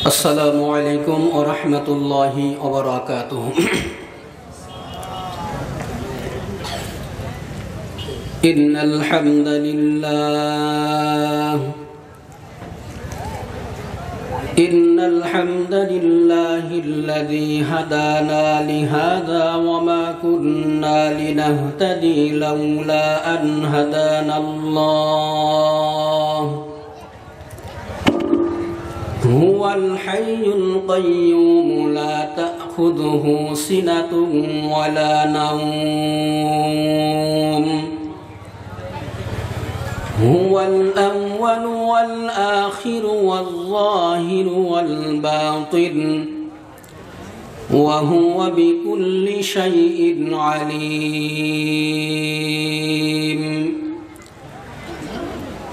আসসালামু আলাইকুম ওয়া রাহমাতুল্লাহি ওয়া বারাকাতুহু। ইন্নাল হামদালিল্লাহি হাদানা লিহাযা ওয়া মা কুন্না লিনাহতাদি লাউলা আন হাদানাল্লাহ। هو الحي القيوم لا تأخذه سنة ولا نوم هو الأول والآخر والظاهر والباطن وهو بكل شيء عليم.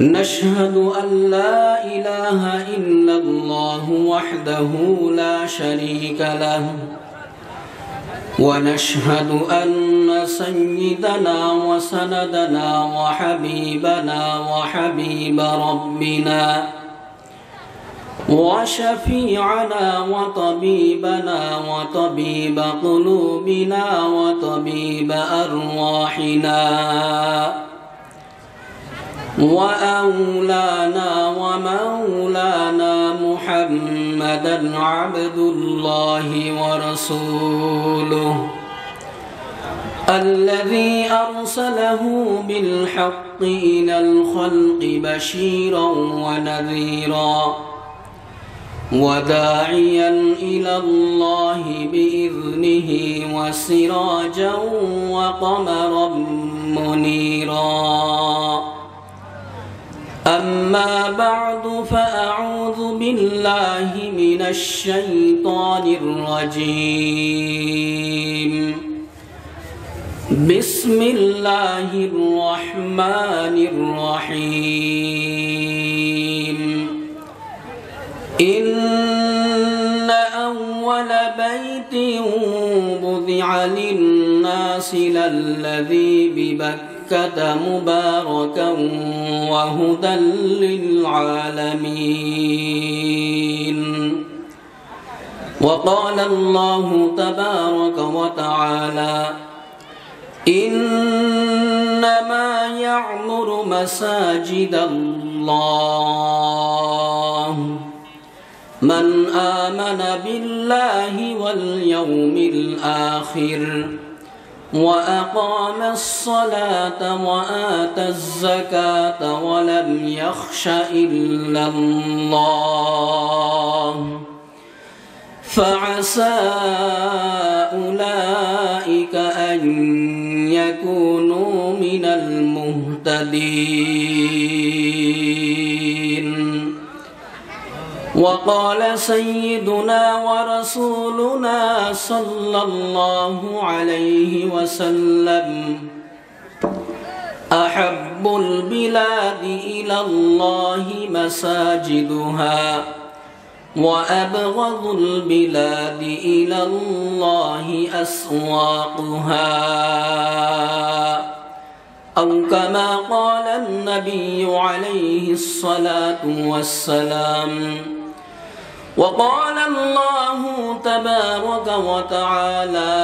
نشهد أن لا إله إلا الله وحده لا شريك له ونشهد أن سيدنا وسندنا وحبيبنا وحبيب ربنا وشفيعنا وطبيبنا وطبيب قلوبنا وطبيب أرواحنا وأولانا ومولانا محمدا عبد الله ورسوله الذي أرسله بالحق إلى الخلق بشيرا ونذيرا وداعيا إلى الله بإذنه وسراجا وقمرا منيرا. أما بعد فأعوذ بالله من الشيطان الرجيم. بسم الله الرحمن الرحيم. إن أول بيت وضع للناس للذي ببكة مباركا وهدى للعالمين. وقال الله تبارك وتعالى إنما يعمر مساجد الله من آمن بالله واليوم الآخر وأقام الصلاة وآتى الزكاة ولم يخش إلا الله فعسى أولئك أن يكونوا من المهتدين. وقال سيدنا ورسولنا صلى الله عليه وسلم أحب البلاد إلى الله مساجدها وأبغض البلاد إلى الله أسواقها أو كما قال النبي عليه الصلاة والسلام. وقال الله تبارك وتعالى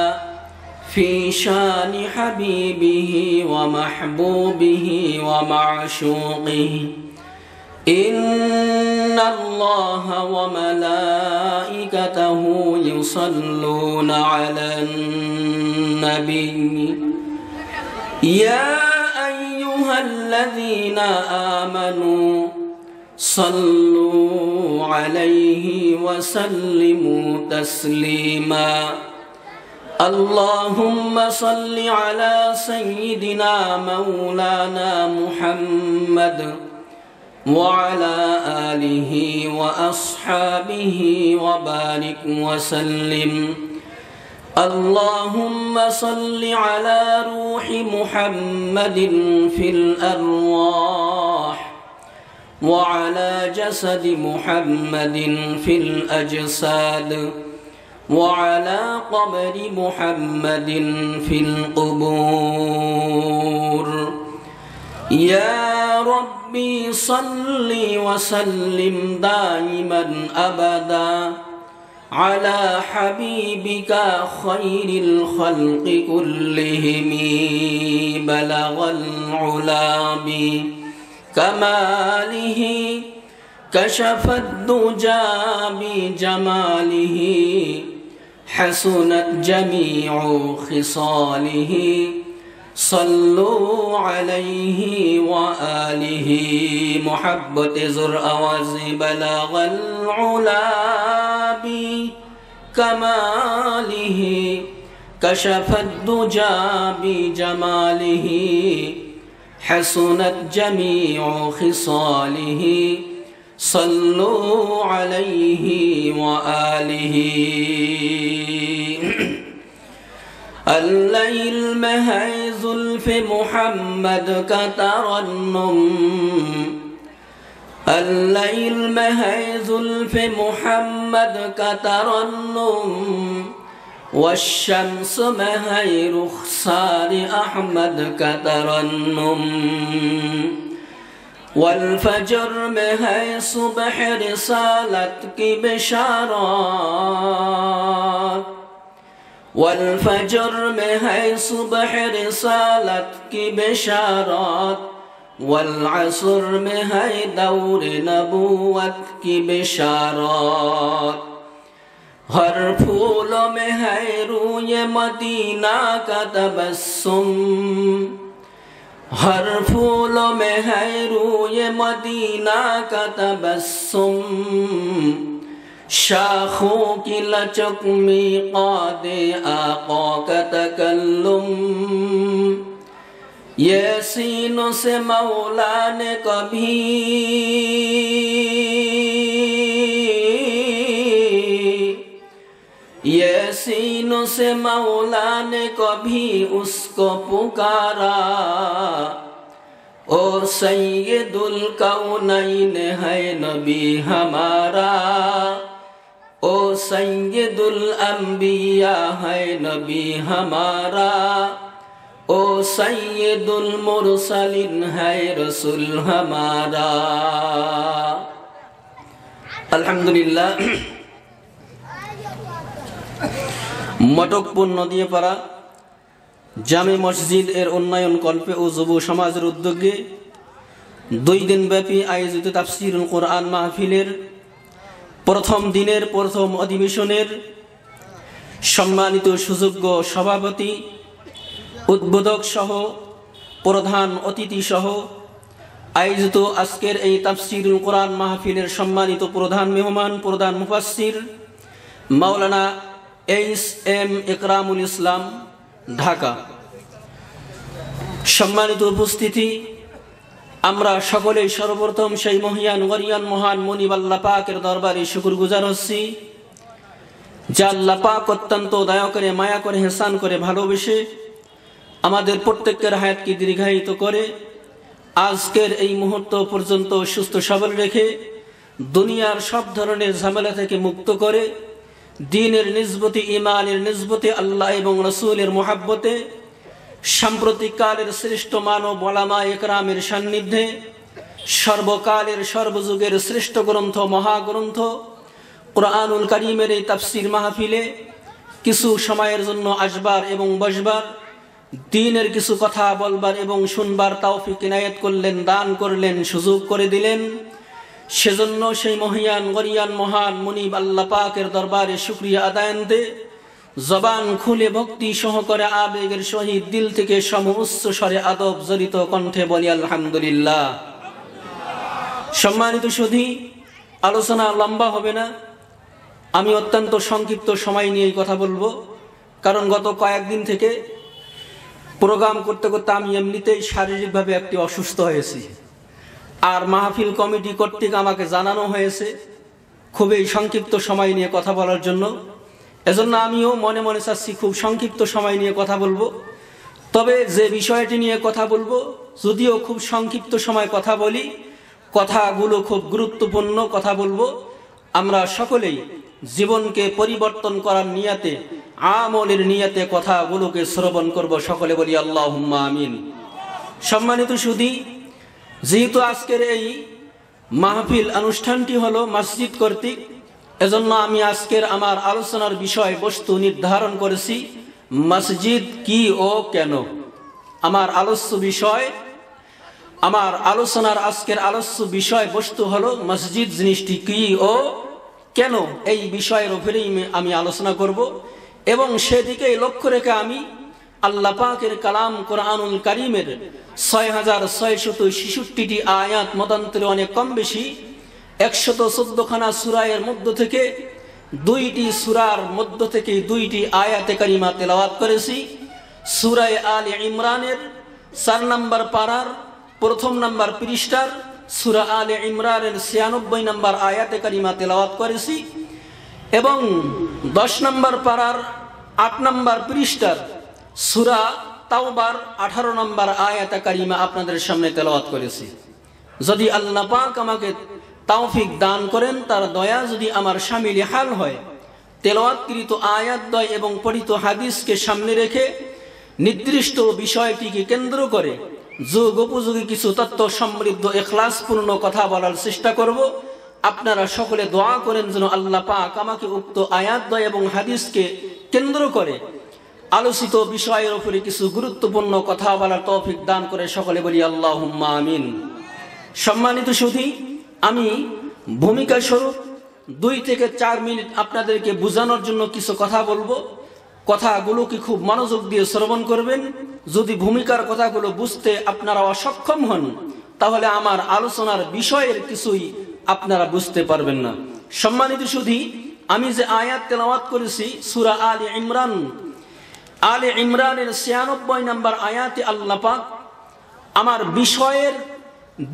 في شان حبيبه ومحبوبه ومعشوقه إن الله وملائكته يصلون على النبي يا أيها الذين آمنوا صلوا عليه وسلموا تسليما. اللهم صل على سيدنا مولانا محمد وعلى آله وأصحابه وبارك وسلم. اللهم صل على روح محمد في الأرواح وعلى جسد محمد في الأجساد وعلى قبر محمد في القبور يا ربي صل وسلم دائما أبدا على حبيبك خير الخلق كلهم بلغ العلا بكماله كشف الدجى بجماله حسنت جميع خصاله صلوا عليه وآله محبت زر آواز بلغ العلا بكماله كشف الدجى بجماله حسنت جميع خصاله صلوا عليه وآله الليل مهي زلف محمد كترنم الليل مهي زلف محمد كترنم والشمس مهي رخسار أحمد كترنم والفجر مهي صبح رسالتك بشارات والفجر مهي صبح رسالتك بشارات والعصر مهي دور نبوتك بشارات हर फूलों में है रूए मदीना का तबस्सुम हर फूलों में है रूए मदीना का तबस्सुम शाखों की लचक मीक़ात आक़ा का तकल्लुम ये सीनों से मौला ने कभी ये सीनों से मौला ने कभी उसको पुकारा ओ सैयदुल कौनैन है नबी हमारा ओ सैयदुल अंबिया है नबी हमारा ओ सैयदुल मुरसलिन है रसूल हमारा। अल्हम्दुलिल्लाह। मटकपुर नदियापाड़ा जामे मस्जिद एर उन्नयन कल्पे ओ जुब समाजेर उद्योगे 2 दिन व्यापी आयोजित ताफसीरुल कुरआन महफिलेर प्रथम दिनेर प्रथम अधिवेशनेर सम्मानित सुयोग्य सभापति उद्बोधक सह प्रधान अतिथि सह आयोजित आजकेर এই ताफसीरुल कुरआन महफिलेर सम्मानित प्रधान मेहमान प्रधान मुफास्सिर मौलाना एम इकरामुल इस्लाम ढाका सम्मानित उपस्थिति आमरा सकलेई सर्वप्रथम सेई महियान गरियान महान मुनिब आल्लाह पाकेर दरबारे शुक्रगुजार हচ্ছি जा आल्लाह पाक अत्यंत दया करे माया करे एहसान करे भालोबेसे आमादेर प्रत्येकेर हायातके दीर्घायित करे आजकेर এই মুহূর্ত পর্যন্ত সুস্থ সবল রেখে দুনিয়ার সব ধরনের ঝামেলা থেকে মুক্ত করে दीनेर निस्बते ईमानेर निस्बते अल्लाह एवं रसूलेर मोहब्बते साम्प्रतिक कालेर श्रेष्ठ मानव ओलामा एकरामेर सान्निध्ये सर्वकालेर सर्वजुगेर श्रेष्ठ ग्रंथ महाग्रंथ कुरआनुल करीमेर এই তাফসীর মাহফিলে কিছু সময়ের জন্য আসবার এবং বসবার दीनेर কিছু কথা বলবার এবং শুনবার তৌফিক ইনায়াত করলেন দান করলেন সুযোগ করে দিলেন। সেজন্য সেই মহিয়ান গরিয়ান মহান মুনিব আল্লাহ পাকের দরবারে শুকরিয়া আদায়ান্তে জবান খুলে ভক্তি সহকারে আবেগের সহিত দিল থেকে সমউচ্চ স্বরে আদব জড়িত কণ্ঠে বলি আলহামদুলিল্লাহ। সম্মানিত সুধী, আলোচনা লম্বা হবে না, আমি অত্যন্ত সংক্ষিপ্ত সময় নিয়ে কথা বলবো, কারণ গত কয়েকদিন থেকে প্রোগ্রাম করতে করতে আমি এমনিতেই শারীরিকভাবে একটু অসুস্থ হয়েছি। আর মাহফিল কমিটি কর্তৃক আমাকে জানানো হয়েছে খুবই সংক্ষিপ্ত সময় নিয়ে কথা বলার জন্য। এজন্য আমিও মনে মনে চাচ্ছি খুব সংক্ষিপ্ত সময় নিয়ে কথা বলবো। তবে যে বিষয়টি নিয়ে কথা বলবো, যদিও খুব সংক্ষিপ্ত সময় কথা বলি, কথাগুলো খুব গুরুত্বপূর্ণ কথা বলবো। আমরা সকলেই জীবনকে পরিবর্তন করার নিয়াতে, আমলের নিয়াতে কথাগুলোকে শ্রবণ করব। সকলে বলি আল্লাহুম্মা আমিন। সম্মানিত সুধী, যেহেতু আজকের এই মাহফিল অনুষ্ঠানটি হলো মসজিদ কর্তৃক, এজন্য আমি আজকের আমার আলোচনার বিষয় বস্তু নির্ধারণ করেছি মসজিদ কি ও কেন। আমার আলোচনার আজকের আলোচ্য বিষয় বস্তু হলো মসজিদ জিনিসটি কি ও কেন, এই বিষয়ের উপরেই আমি আলোচনা করব এবং সেদিকেই লক্ষ্য রেখে আমি আল্লাহ পাকের কালাম কোরআনুল কারীমের 6666টি আয়াত মতান্তরে অনেক কম বেশি 114 খানা সূরায়ের মধ্য থেকে 2টি সূরার মধ্য থেকে 2টি আয়াতে কারিমা তেলাওয়াত করেছি। সূরা আলে ইমরানের 4 নম্বর পারার 1ম নম্বর পৃষ্ঠার সূরা আলে ইমরানের 96 নম্বর আয়াতে কারিমা তেলাওয়াত করেছি এবং 10 নম্বর পারার 8 নম্বর পৃষ্ঠার সূরা তাওবার 18 নম্বর আয়াতে কারিমা আপনাদের সামনে তেলাওয়াত করেছি। যদি আল্লাহ পাক আমাকে তৌফিক দান করেন, তার দয়া যদি আমার শামিল হাল হয়, তেলাওয়াতকৃত আয়াতদ্বয় এবং পঠিত হাদিসকে সামনে রেখে নির্দিষ্ট বিষয়টিকে কেন্দ্র করে যুগ উপযোগী কিছু তত্ত্ব সমৃদ্ধ ইখলাসপূর্ণ কথা বলার চেষ্টা করব। আপনারা সকলে দোয়া করেন যেন আল্লাহ পাক আমাকে উক্ত আয়াতদ্বয় এবং হাদিসকে কেন্দ্র করে আলোচিত বিষয়ের উপরে কিছু গুরুত্বপূর্ণ কথা বলার তৌফিক দান করে। সকলে বলি আল্লাহুম্মা আমিন। সম্মানিত সুধী, আমি ভূমিকা স্বরূপ 2 থেকে 4 মিনিট আপনাদেরকে বোঝানোর জন্য কিছু কথা বলবো। কথাগুলোকে খুব মনোযোগ দিয়ে শ্রবণ করবেন। যদি ভূমিকার কথাগুলো বুঝতে আপনারা অসক্ষম হন, তাহলে আমার আলোচনার বিষয়ের কিছুই আপনারা বুঝতে পারবেন না। সম্মানিত সুধী, আমি যে আয়াত তেলাওয়াত করেছি সূরা আলে ইমরানের 96 নম্বর আয়াতে আল্লাহ পাক আমার বিষয়ের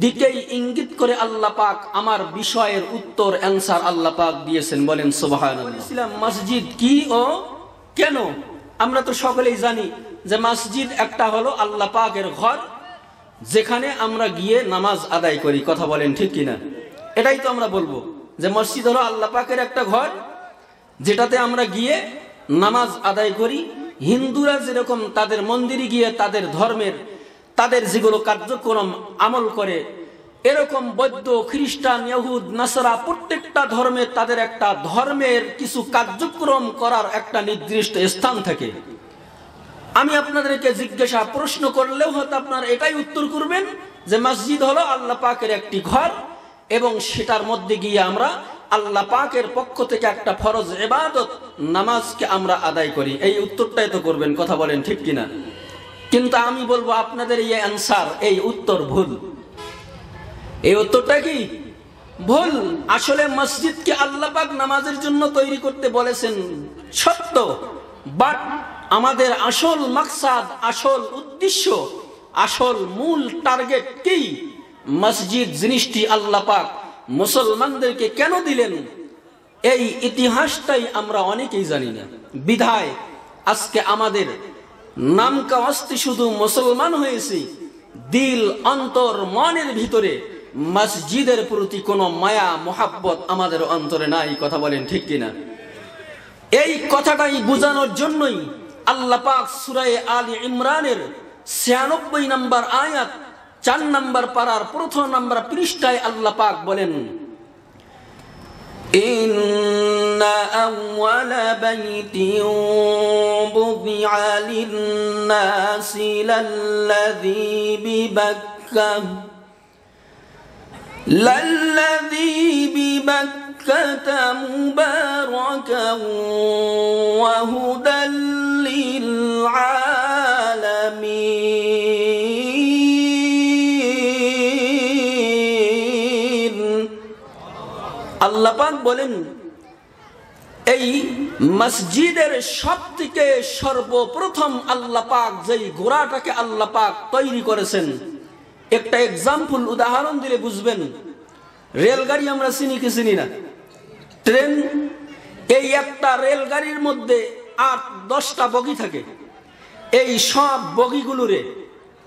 দিকেই ইঙ্গিত করে আল্লাহ পাক আমার বিষয়ের উত্তর অ্যানসার আল্লাহ পাক দিয়েছেন। বলেন সুবহানাল্লাহ। ইসলাম মসজিদ কি ও কেন? আমরা তো সকলেই জানি যে মসজিদ একটা হলো আল্লাহ পাকের ঘর, যেখানে আমরা গিয়ে নামাজ আদায় করি। কথা বলেন ঠিক কিনা? এটাই তো আমরা বলবো যে মসজিদ হলো আল্লাহ পাকের একটা ঘর, যেটাতে আমরা গিয়ে নামাজ আদায় করি। হিন্দুরা যেরকম তাদের মন্দিরে গিয়ে তাদের ধর্মের তাদের যেগুলো কার্যক্রম আমল করে, এরকম বৌদ্ধ, খ্রিস্টান, ইহুদ, নাসারা প্রত্যেকটা ধর্মে তাদের একটা ধর্মের কিছু কার্যক্রম করার একটা নির্দিষ্ট স্থান থাকে। আমি আপনাদেরকে জিজ্ঞাসা প্রশ্ন করলেও হয়তো আপনারা এটাই উত্তর করবেন যে মসজিদ হলো আল্লাহ পাকের একটি ঘর এবং সেটার মধ্যে গিয়ে আমরা আল্লাহ পাকের পক্ষ থেকে একটা ফরজ ইবাদত নামাজকে আমরা আদায় করি। এই উত্তরটাই তো করবেন। কথা বলেন ঠিক কিনা? কিন্তু আমি বলবো আপনাদের এই অ্যানসার, এই উত্তর ভুল। এই উত্তরটা কি ভুল। আসলে মসজিদকে আল্লাহ পাক নামাজের জন্য তৈরি করতে বলেছেন সত্য, বাট আমাদের আসল মাকসাদ, আসল উদ্দেশ্য, আসল মূল টার্গেট কি? মসজিদ জিনিসটি আল্লাহ পাক মুসলমানদেরকে কেন দিলেন, এই ইতিহাসটাই আমরা অনেকেই জানি না। বিধায় আজকে আমাদের নামকা অস্তি শুধু মুসলমান হয়েছি, দিল অন্তর মনের ভিতরে মসজিদের প্রতি কোনো মায়া মোহাব্বত আমাদের অন্তরে নাই। কথা বলেন ঠিক কিনা? এই কথাটাই বোঝানোর জন্যই আল্লাহ পাক সূরা আলে ইমরানের 96 নম্বর আয়াত 4 নম্বর পারার 1ম নম্বর পৃষ্ঠায় আল্লাহ পাক বলেন, ইন্না আউওয়ালা বাইতিন বুদিআ লিন-নাসি লাল্লাযী বিবাক্কাতা মুবারাকান ওয়া হুদাল লিল আলামিন। আল্লাহ পাক বলেন, এই মসজিদের সবথেকে সর্বপ্রথম আল্লাহ পাক যেই গোড়াটাকে আল্লাহ পাক তৈরি করেছেন, একটা এক্সাম্পল উদাহরণ দিলে বুঝবেন। রেলগাড়ি আমরা চিনি কি চিনি না? ট্রেন। এই একটা রেলগাড়ির মধ্যে 8-10টা বগি থাকে। এই সব বগিগুলোরে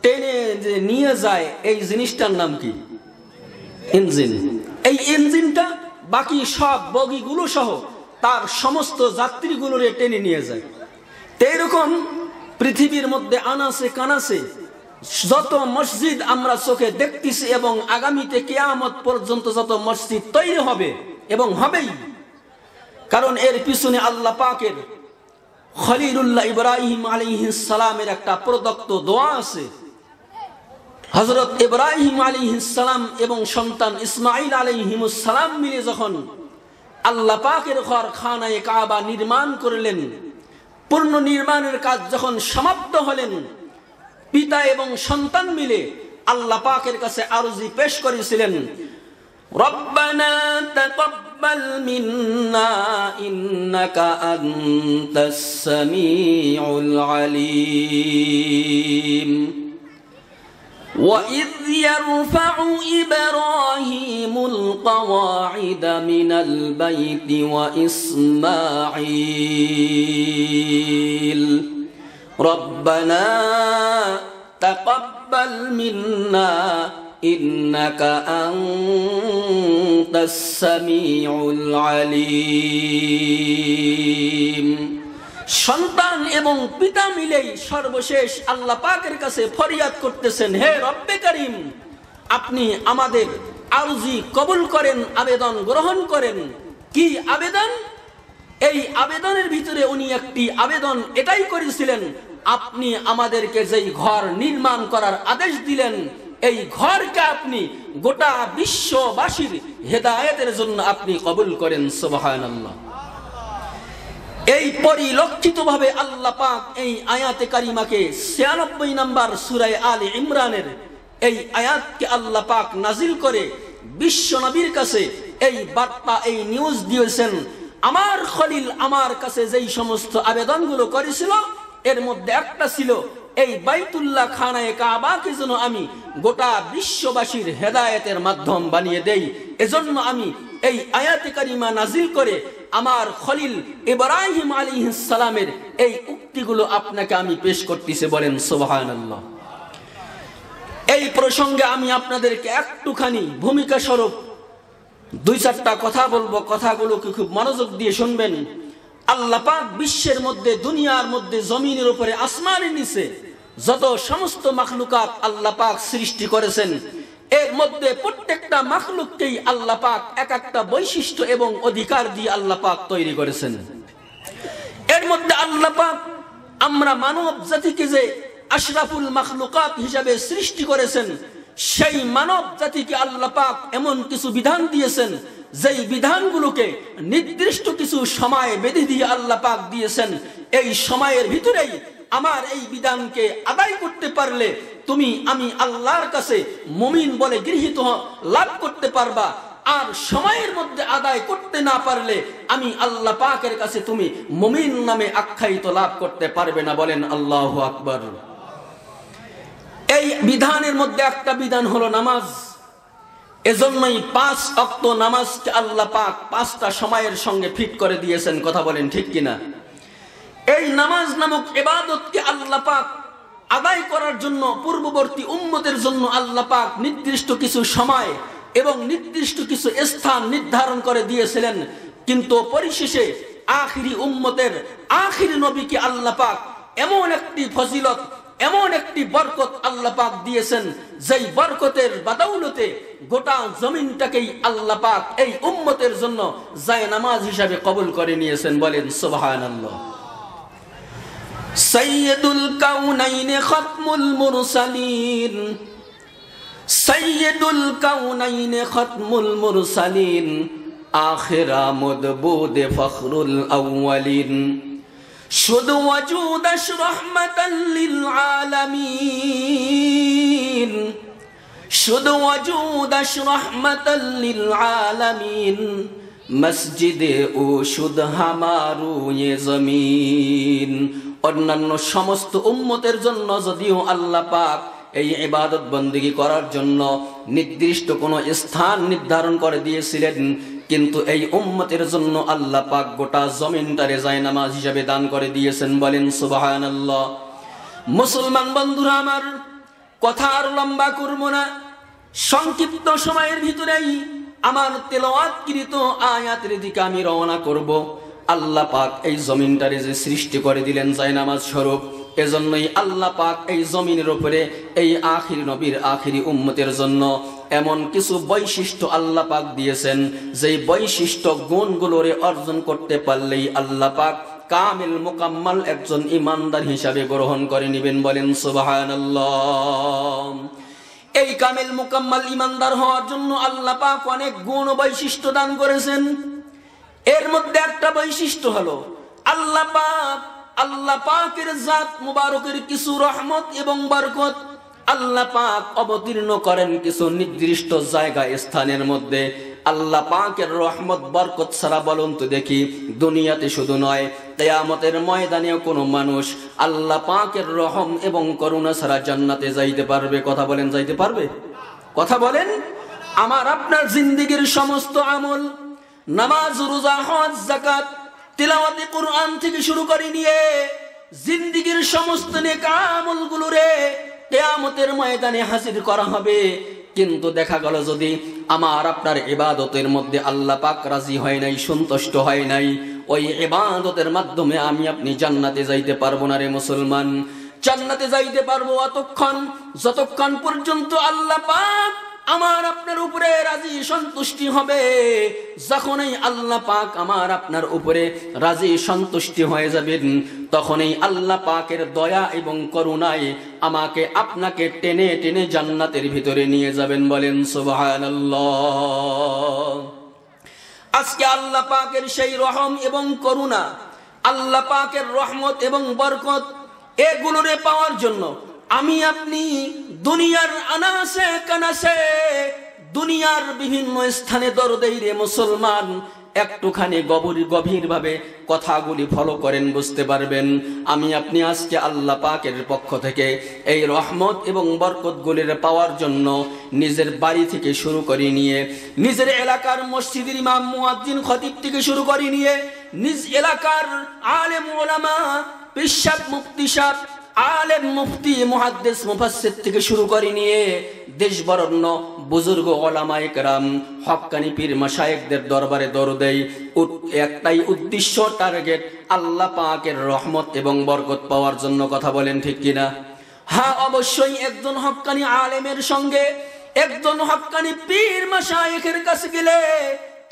টেনে যে নিয়ে যায়, এই জিনিসটার নাম কি? ইঞ্জিন। এই ইঞ্জিনটা বাকি সব বগিগুলো সহ তার সমস্ত যাত্রীগুলোরে টেনে নিয়ে যায়। এইরকম পৃথিবীর মধ্যে আনাসে কানাসে যত মসজিদ আমরা চোখে দেখতেছি এবং আগামীতে কিয়ামত পর্যন্ত যত মসজিদ তৈরি হবে এবং হবেই, কারণ এর পিছনে আল্লাহ পাকের খলিলুল্লাহ ইব্রাহিম আলাইহিস সালামের একটা প্রদত্ত দোয়া আছে। হযরত ইব্রাহিম আলাইহিস সালাম এবং সন্তান ইসমাঈল আলাইহিমুস সালাম মিলে যখন আল্লাহ পাকের ঘর খানায়ে কাবা নির্মাণ করলেন, পূর্ণ নির্মাণের কাজ যখন সমাপ্ত হলেন, পিতা এবং সন্তান মিলে আল্লাহ পাকের কাছে আরজি পেশ করেছিলেন, রব্বানা তাকাব্বাল মিন্না ইন্নাকা আনতাস সামিউল আলিম। وَإِذْ يَرْفَعُ إِبْرَاهِيمُ الْقَوَاعِدَ مِنَ الْبَيْتِ وَإِسْمَاعِيلُ رَبَّنَا تَقَبَّلْ مِنَّا إِنَّكَ أَنْتَ السَّمِيعُ الْعَلِيمُ। সন্তান এবং পিতা মিলেই সর্বশেষ আল্লাহ পাকের কাছে ফরিয়াদ করতেছেন, হে রব্বে করিম, আপনি আমাদের আরজি কবুল করেন, আবেদন গ্রহণ করেন। কি আবেদন? এই আবেদনের ভিতরে উনি একটি আবেদন এটাই করেছিলেন, আপনি আমাদেরকে যেই ঘর নির্মাণ করার আদেশ দিলেন, এই ঘরকে আপনি গোটা বিশ্ববাসীর হেদায়েতের জন্য আপনি কবুল করেন। সুবহানাল্লাহ। এই পরিলক্ষিতভাবে আল্লাহ পাক এই আয়াতে কারিমাকে ৯৬ নম্বর সূরা আলে ইমরানের এই আয়াতকে আল্লাহ পাক নাজিল করে বিশ্ব নবীর কাছে এই বার্তা, এই নিউজ দিয়েছেন, আমার খলিল আমার কাছে যেই সমস্ত আবেদনগুলো করেছিল এর মধ্যে একটা ছিল এই বাইতুল্লাহ খানায়ে কাবাকে যেন আমি গোটা বিশ্ববাসীর হেদায়েতের মাধ্যম বানিয়ে দেই। এজন্য আমি এই আয়াতে কারিমা নাজিল করে আমার খলিল ইব্রাহিম আলাইহিস সালামের এই উক্তিগুলো আপনাকে আমি পেশ করতেছি। বলেন সুবহানাল্লাহ। এই প্রসঙ্গে আমি আপনাদেরকে একটুখানি ভূমিকা স্বরূপ দুই চারটা কথা বলবো, কথাগুলোকে খুব মনোযোগ দিয়ে শুনবেন। আল্লাহ পাক বিশ্বের মধ্যে, দুনিয়ার মধ্যে, জমিনের উপরে, আসমানের নিচে যত সমস্ত মাখলুকাত আল্লাহ পাক সৃষ্টি করেছেন, এর মধ্যে প্রত্যেকটা মাখলুককেই আল্লাহ পাক এক একটা বৈশিষ্ট্য এবং অধিকার দিয়ে আল্লাহ পাক তৈরি করেছেন। এর মধ্যে আল্লাহ পাক আমরা মানব জাতিকে যে আশরাফুল মাখলুকাত হিসাবে সৃষ্টি করেছেন, সেই মানব জাতিকে আল্লাহ পাক এমন কিছু বিধান দিয়েছেন, যেই বিধানগুলোকে নির্দিষ্ট কিছু সময় বেঁধে দিয়ে আল্লাহ পাক দিয়েছেন। এই সময়ের ভিতরেই আমার এই বিধানকে আদায় করতে পারলে তুমি আমি আল্লাহর কাছে মুমিন বলে গৃহীত লাভ করতে পারবা, আর সময়ের মধ্যে আদায় করতে না পারলে আমি আল্লাহ পাকের কাছে তুমি মুমিন নামে আখ্যায়িত লাভ করতে পারবে না। বলেন আল্লাহু আকবার। এই বিধানের মধ্যে একটা বিধান হলো নামাজ। এজন্যই ৫ ওয়াক্ত নামাজকে আল্লাহ পাক ৫টা সময়ের সঙ্গে ফিট করে দিয়েছেন। কথা বলেন ঠিক কিনা? এই নামাজ নামক ইবাদতকে আল্লাহ পাক আদায় করার জন্য পূর্ববর্তী উম্মতের জন্য আল্লাহ পাক নির্দিষ্ট কিছু সময় এবং নির্দিষ্ট কিছু স্থান নির্ধারণ করে দিয়েছিলেন, কিন্তু পরিশেষে আখিরি উম্মতের আখিরি নবীকে আল্লাহ পাক এমন একটি ফজিলত, এমন একটি বরকত আল্লাহ পাক দিয়েছেন, যেই বরকতের বাদৌলতে গোটা জমিনটাকেই আল্লাহ পাক এই উম্মতের জন্য জায়নামাজ হিসাবে কবুল করে নিয়েছেন। বলেন সুবহানাল্লাহ। সাইয়্যিদুল কাউনাইন খাতমুল মুরসালিন, সাইয়্যিদুল কাউনাইন খাতমুল মুরসালিন, আখিরা মদবুদে ফখরুল আউয়ালিন, শুধু ওয়াজুদাশ রাহমাতাল লিল আলামিন, শুধু ওয়াজুদাশ রাহমাতাল লিল আলামিন, মসজিদে ও শুধ হামারু ইয়ে জমিন। অন্যান্য সমস্ত উম্মতের জন্য যদিও আল্লাহ পাক এই ইবাদত বন্দেগী করার জন্য নির্দিষ্ট কোনো স্থান নির্ধারণ করে দিয়েছিলেন, কিন্তু এই উম্মতের জন্য আল্লাহ পাক গোটা জমিনটারে জায়নামাজ হিসাবে দান করে দিয়েছেন। বলেন সুবহানাল্লাহ। মুসলমান বন্ধুরা আমার, কথা আর লম্বা করব না, সংক্ষিপ্ত সময়ের ভিতরেই আমার তেলাওয়াতকৃত আয়াতের দিকে আমি রওনা করব। আল্লাহ পাক এই জমিনটারে যে সৃষ্টি করে দিলেন জায়নামাজ স্বরূপ, এজন্যই আল্লাহ পাক এই জমিনের উপরে এই আখিরি নবীর আখিরি উম্মতের জন্য এমন কিছু বৈশিষ্ট্য আল্লাহ পাক দিয়েছেন, যেই বৈশিষ্ট্য গুণগুলোরে অর্জন করতে পারলেই আল্লাহ পাক কামিল মুকাম্মাল একজন ইমানদার হিসাবে গ্রহণ করে নেবেন। বলেন সুবহানাল্লাহ। এই কামিল মুকাম্মাল ইমানদার হওয়ার জন্য আল্লাহ পাক অনেক গুণ ও বৈশিষ্ট্য দান করেছেন। এর মধ্যে একটা বৈশিষ্ট্য হলো আল্লাহ পাকের জাত মুবারকের কিছু রহমত এবং বরকত আল্লাহ পাক অবতীর্ণ করেন কিছু নির্দিষ্ট জায়গা স্থানের মধ্যে। আল্লাহ পাকের রহমত বরকত ছাড়া বলুন তো দেখি, দুনিয়াতে শুধু নয়, কিয়ামতের ময়দানেও কোনো মানুষ আল্লাহ পাকের রহম এবং করুণা ছাড়া জান্নাতে যাইতে পারবে? কথা বলেন, যাইতে পারবে? কথা বলেন। আমার আপনার জিন্দেগীর সমস্ত আমল, নামাজ, রোজা, হজ, যাকাত, তিলাওয়াতে কুরআন থেকে শুরু করে নিয়ে জিন্দেগীর সমস্ত নেক আমলগুলোরে কিয়ামতের ময়দানে হাজির করা হবে। কিন্তু দেখা গেল যদি আমার আপনার ইবাদতের মধ্যে আল্লাহ পাক রাজি হয় নাই, সন্তুষ্ট হয় নাই, ওই ইবাদতের মাধ্যমে আমি আপনি জান্নাতে যাইতে পারবো না রে মুসলমান। জান্নাতে যাইতে পারবো যতক্ষণ পর্যন্ত আল্লাহ পাক আমার আপনার উপরে রাজি সন্তুষ্টি হবে। যখনই আল্লাহ পাক আমার আপনার উপরে রাজি সন্তুষ্টি হয়ে যাবেন, তখনই আল্লাহ পাকের দয়া এবং করুণায় আমাকে আপনাকে টেনে টেনে জান্নাতের ভিতরে নিয়ে যাবেন। বলেন সুবহানাল্লাহ। আজকে আল্লাহ পাকের সেই রহম এবং করুণা, আল্লাহ পাকের রহমত এবং বরকত, এগুলোরে পাওয়ার জন্য আমি আপনি দুনিয়ার আনাসে কানাসে, দুনিয়ার বিভিন্ন স্থানে দৌড়াই রে মুসলমান। একটুখানি গভীরভাবে কথাগুলি ফলো করেন, বুঝতে পারবেন আমি আপনি আজকে আল্লাহ পাকের পক্ষ থেকে এই রহমত এবং বরকতগুলির পাওয়ার জন্য নিজের বাড়ি থেকে শুরু করে নিয়ে, নিজের এলাকার মসজিদের ইমাম, মুয়াজ্জিন, খতিব থেকে শুরু করে নিয়ে, নিজ এলাকার আলেম ওলামা, পীর সাহেব, মুফতি সাহেব, আলেম, মুফতি, মুহাদ্দিস, মুফাসসির থেকে শুরু করে নিয়ে দেশ বরণ্য বুজুর্গ ওলামায়ে কেরাম, হক্কানি পীর মাশায়েখদের দরবারে দৌড় দেই, একটাই উদ্দেশ্য, টার্গেট আল্লাহ পাকের রহমত এবং বরকত পাওয়ার জন্য। কথা বলেন ঠিক কিনা? হ্যাঁ, অবশ্যই একজন হক্কানি আলেমের সঙ্গে, একজন হক্কানি পীর মাশায়েখের কাছে গেলে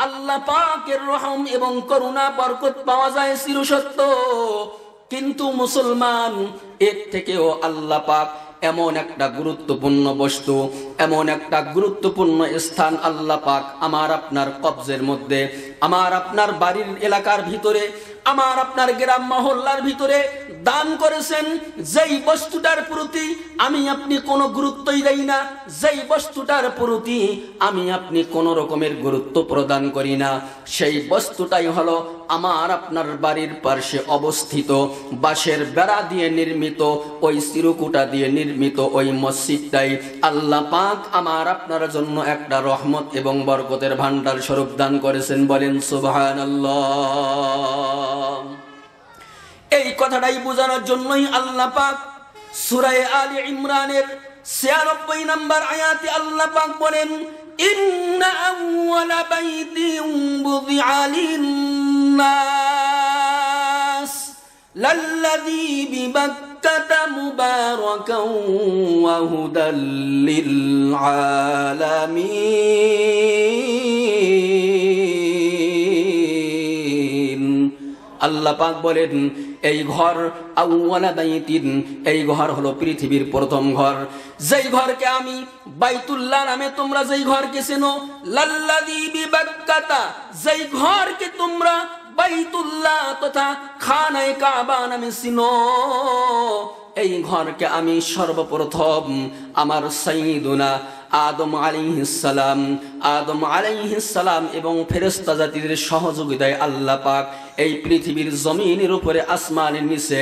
আল্লাহ পাকের রহম এবং করুণা বরকত পাওয়া যায়, চিরসত্য। কিন্তু মুসলমান, এর থেকেও আল্লাহ পাক এমন একটা গুরুত্বপূর্ণ বস্তু, এমন একটা গুরুত্বপূর্ণ স্থান আল্লাহ পাক আমার আপনার কবজের মধ্যে, আমার আপনার বাড়ির এলাকার ভিতরে, আমার আপনার গ্রাম মহল্লার ভিতরে দান করেছেন। যেই বস্তুটার প্রতি আমি আপনি কোনো গুরুত্বই দেই না, যেই বস্তুটার প্রতি আমি আপনি কোনো রকমের গুরুত্ব প্রদান করি না, সেই বস্তুটাই হলো আমার আপনার বাড়ির পাশে অবস্থিত বাঁশের বেড়া দিয়ে নির্মিত, ওই চিরকুটা দিয়ে নির্মিত ওই মসজিদটাই আল্লাহ পাক আমার আপনার জন্য একটা রহমত এবং বরকতের ভান্ডার স্বরূপ দান করেছেন। বলেন সুবহানাল্লাহ। এই কথাটাই বোঝানোর জন্যই আল্লাহ পাক সূরা আলে ইমরানের 96 নম্বর আয়াতে আল্লাহ পাক বলেন, ইন্না আউওয়ালা বাইতিন বুদিআ লিন-নাস লাল্লাযী বিবাক্কাতা মুবারাকান ওয়া হুদাল লিল-আলামিন। আল্লাহ পাক বলেন, এই ঘর আউওয়ালা বাইতিন, এই ঘর হলো পৃথিবীর প্রথম ঘর, যেই ঘরকে আমি বাইতুল্লাহ নামে তোমরা যেই ঘরকে চেনো, লাল্লাযী বিবাক্কাতা, যেই ঘরকে তোমরা বাইতুল্লাহ তথা খানায়ে কাবা নামে চিনো, এই ঘরকে আমি সর্বপ্রথম আমার সাইয়্যিদুনা আদম আলাইহিস সালাম এবং ফেরেশতা জাতিদের সহযোগিতায় আল্লাহ পাক এই পৃথিবীর জমিনের উপরে, আসমানের নিচে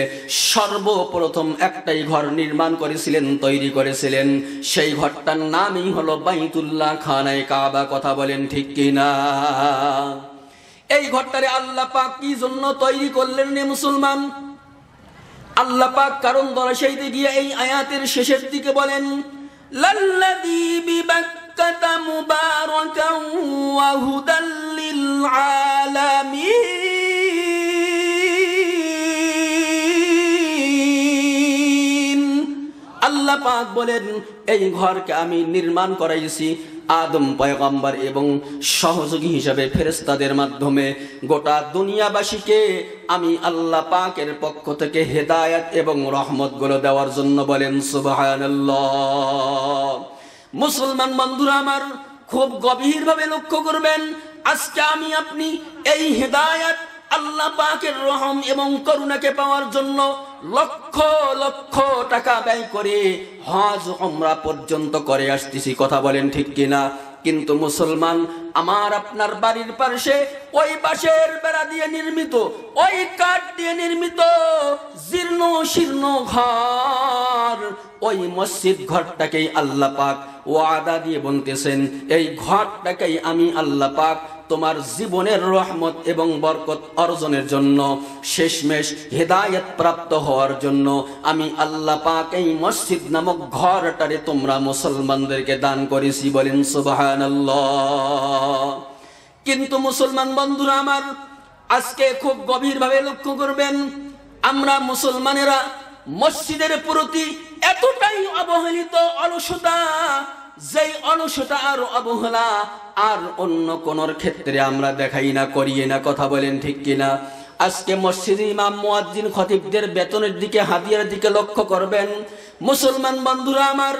সর্বপ্রথম একটাই ঘর নির্মাণ করেছিলেন, তৈরি করেছিলেন। সেই ঘরটার নামই হলো বাইতুল্লাহ, খানায়ে কাবা। কথা বলেন ঠিক কিনা? এই ঘরটারে আল্লাহ পাক কি জন্য তৈরি করলেন রে মুসলমান? আল্লাহ পাক কারণ দর্শাইতে গিয়ে এই আয়াতের শেষের দিকে বলেন, লাল্লাযী বিবাক্কাতা মুবারাকান ওয়া হুদাল লিল-আলামিন। আল্লাহ পাক বলেন এই ঘরকে আমি নির্মাণ করাইছি আদম পয়গম্বর এবং সহযোগী হিসাবে ফেরেশতাদের মাধ্যমে। গোটা দুনিয়াবাসীকে আমি আল্লাহ পাকের পক্ষ থেকে হেদায়েত এবং রহমতগুলো দেওয়ার জন্য। বলেন সুবহানাল্লাহ। মুসলমান বন্ধুরা আমার, খুব গভীরভাবে লক্ষ্য করবেন, আজকে আমি আপনি এই হেদায়েত আল্লাহ পাকের রহম এবং করুণাকে পাওয়ার জন্য লক্ষ লক্ষ টাকা ব্যয় করে হজ উমরা পর্যন্ত করে আসতেছি। কথা বলেন ঠিক কিনা? কিন্তু মুসলমান, আমার আপনার বাড়ির পাশে ওই বাঁশের বেড়া দিয়ে নির্মিত, ওই কাঠ দিয়ে নির্মিত জীর্ণ শীর্ণ ঘর, ওই মসজিদ ঘরটাকেই আল্লাহ পাক ওয়াদা দিয়ে বলতেছেন, এই ঘরটাকেই আমি আল্লাহ পাক তোমার জীবনের রহমত এবং বরকত অর্জনের জন্য, শেষমেশ হেদায়েত প্রাপ্ত হওয়ার জন্য আমি আল্লাহ পাক এই মসজিদ নামক ঘরটারে তোমরা মুসলমানদেরকে দান করেছি। বলেন সুবহানাল্লাহ। কিন্তু মুসলমান বন্ধুরা আমার, আজকে খুব গভীরভাবে লক্ষ্য করবেন, আমরা মুসলমানেরা মসজিদের প্রতি এতটাই অবহেলিত, অলসতা, যেই অলসতা আর অবহেলা আর অন্য কোন ক্ষেত্রে আমরা দেখাই না, করিয়ে না। কথা বলেন ঠিক কিনা? আজকে মসজিদে ইমাম, মুয়াজ্জিন, খতিবদের বেতনের দিকে, হাদিয়ার দিকে লক্ষ্য করবেন। মুসলমান বন্ধুরা আমার,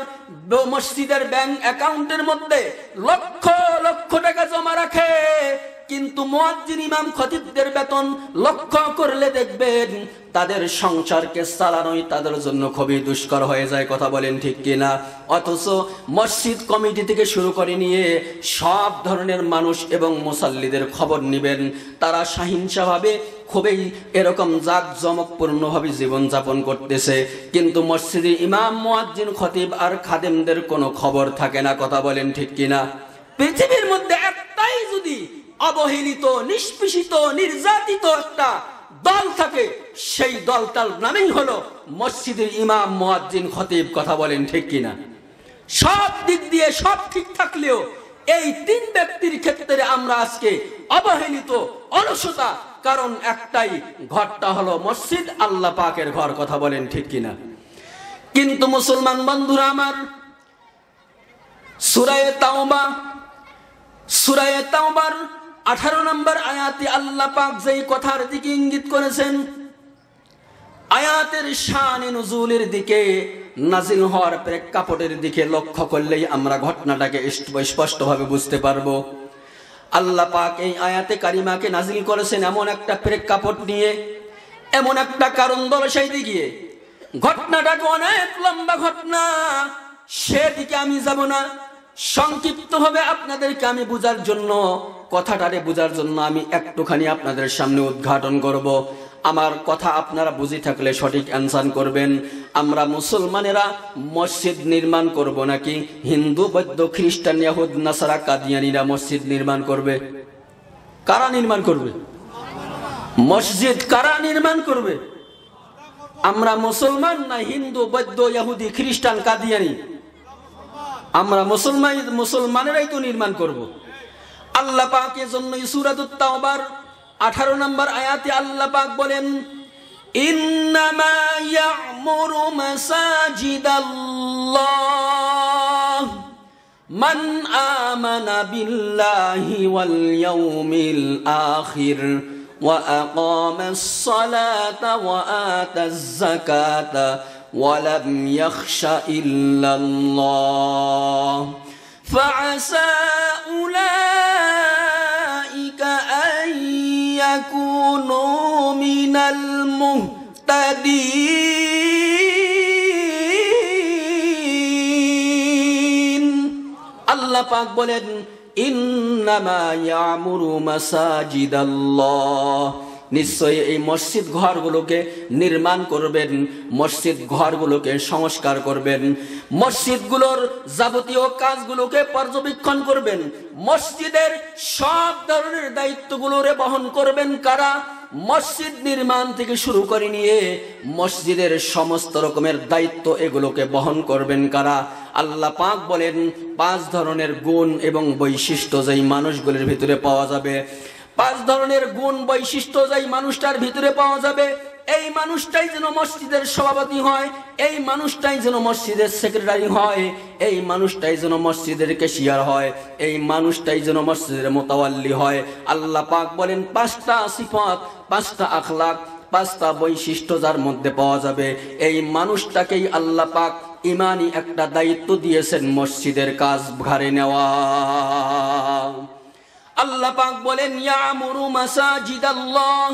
মসজিদের ব্যাংক অ্যাকাউন্টের মধ্যে লক্ষ লক্ষ টাকা জমা রাখে, কিন্তু মুয়াজ্জিন, ইমাম, খতিবদের বেতন লক্ষ্য করলে দেখবেন তাদের সংসারকে চালানোই তাদের জন্য খুবই দুষ্কর হয়ে যায়। কথা বলেন ঠিক কিনা? অথচ মসজিদ কমিটি থেকে শুরু করে নিয়ে সব ধরনের মানুষ এবং মুসাল্লিদের খবর নেবেন, তারা সহিংসভাবে খুবই এরকম জাঁকজমকপূর্ণভাবে জীবনযাপন করতেছে, কিন্তু মসজিদে ইমাম, মুয়াজ্জিন, খতিব আর খাদেমদের কোনো খবর থাকে না। কথা বলেন ঠিক কিনা? পৃথিবীর মধ্যে একটাই যদি অবহেলিত, নিষ্পেষিত, নির্যাতিত একটা দল থাকে, সেই দলটার নামেই হলো মসজিদের ইমাম, মুয়াজ্জিন, খতিব। কথা বলেন ঠিক কিনা? সব দিক দিয়ে সব ঠিক থাকলেও এই তিন ব্যক্তির ক্ষেত্রে আমরা আজকে অবহেলিত, অলসতা, কারণ একটাই, ঘরটা হলো মসজিদ, আল্লাহ পাকের ঘর। কথা বলেন ঠিক কিনা? কিন্তু মুসলমান বন্ধুরা আমার, সূরা তাওবার 18 নম্বর আয়াতে আল্লাহ পাক যেই কথার দিকে ইঙ্গিত করেছেন, আয়াতের শানে নুজুলের দিকে, নাজিল হওয়ার প্রেক্ষাপটের দিকে লক্ষ্য করলেই আমরা ঘটনাটাকে স্পষ্টভাবে বুঝতে পারবো। আল্লাহ পাক এই আয়াতে কারিমাকে নাজিল করেছেন এমন একটা প্রেক্ষাপট নিয়ে, এমন একটা কারণ দর্শাইতে গিয়ে। ঘটনাটাকে অনেক লম্বা ঘটনা, সেদিকে আমি যাব না। সংক্ষিপ্তভাবে আপনাদেরকে আমি বুঝার জন্য, কথাটারে বুঝার জন্য আমি একটুখানি আপনাদের সামনে উদ্ঘাটন করব। আমার কথা আপনারা বুঝে থাকলে সঠিক অ্যান্সার করবেন। আমরা মুসলমানেরা মসজিদ নির্মাণ করব নাকি হিন্দু, বৌদ্ধ, খ্রিস্টান, ইহুদ, নাসারা, কাদিয়ানীরা মসজিদ নির্মাণ করবে? কারা নির্মাণ করবে মসজিদ? কারা নির্মাণ করবে? আমরা মুসলমান না হিন্দু, বৌদ্ধ, ইহুদি, খ্রিস্টান, কাদিয়ানী? আমরা মুসলমানেরাই তো নির্মাণ করব। আল্লাহ পাকের জন্য সূরাতুত তাওবার 18 নম্বর আয়াতে আল্লাহ পাক বলেন, ইন্নামা ইয়া'মুরু মাসাজিদাল্লাহ মান আমানা বিল্লাহি ওয়াল ইয়াউমিল আখির ওয়া আকামাস সালাতা ওয়া আতাজ যাকাতা ওয়া লাম ইয়াখশা ইল্লাল্লাহ ফাআসা উলাইকা আন ইয়াকুনু মিনাল মুহতাদিন। আল্লাহ পাক বলেন, ইন্নামা ইয়া'মুরু মাসাজিদাল্লাহ, নিশ্চয়ই এই মসজিদ ঘরগুলোকে নির্মাণ করবেন, মসজিদ ঘরগুলোকে সংস্কার করবেন, মসজিদগুলোর যাবতীয় কাজগুলোকে পর্যবেক্ষণ করবেন, মসজিদের সব ধরনের দায়িত্বগুলোরে বহন করবেন কারা? মসজিদ নির্মাণ থেকে শুরু করে নিয়ে মসজিদের সমস্ত রকমের দায়িত্ব এগুলোকে বহন করবেন কারা? আল্লাহ পাক বলেন 5 ধরনের গুণ এবং বৈশিষ্ট্য যেই মানুষগুলোর ভিতরে পাওয়া যাবে, 5 ধরনের গুণ বৈশিষ্ট্য যেই মানুষটার ভিতরে পাওয়া যাবে, এই মানুষটাই যেন মসজিদের সভাপতি হয়, এই মানুষটাই যেন মসজিদের সেক্রেটারি হয়, এই মানুষটাই যেন মসজিদের ক্যাশিয়ার হয়, এই মানুষটাই যেন মসজিদের মোতাওয়াল্লি হয়। আল্লাহ পাক বলেন 5টা সিফাত, 5টা আখলাক, 5টা বৈশিষ্ট্য যার মধ্যে পাওয়া যাবে, এই মানুষটাকেই আল্লাহ পাক ইমানি একটা দায়িত্ব দিয়েছেন, মসজিদের কাজ ঘাড়ে নেওয়া। আল্লাহ পাক বলেন ইয়ামুরু মাসাজিদাল্লাহ।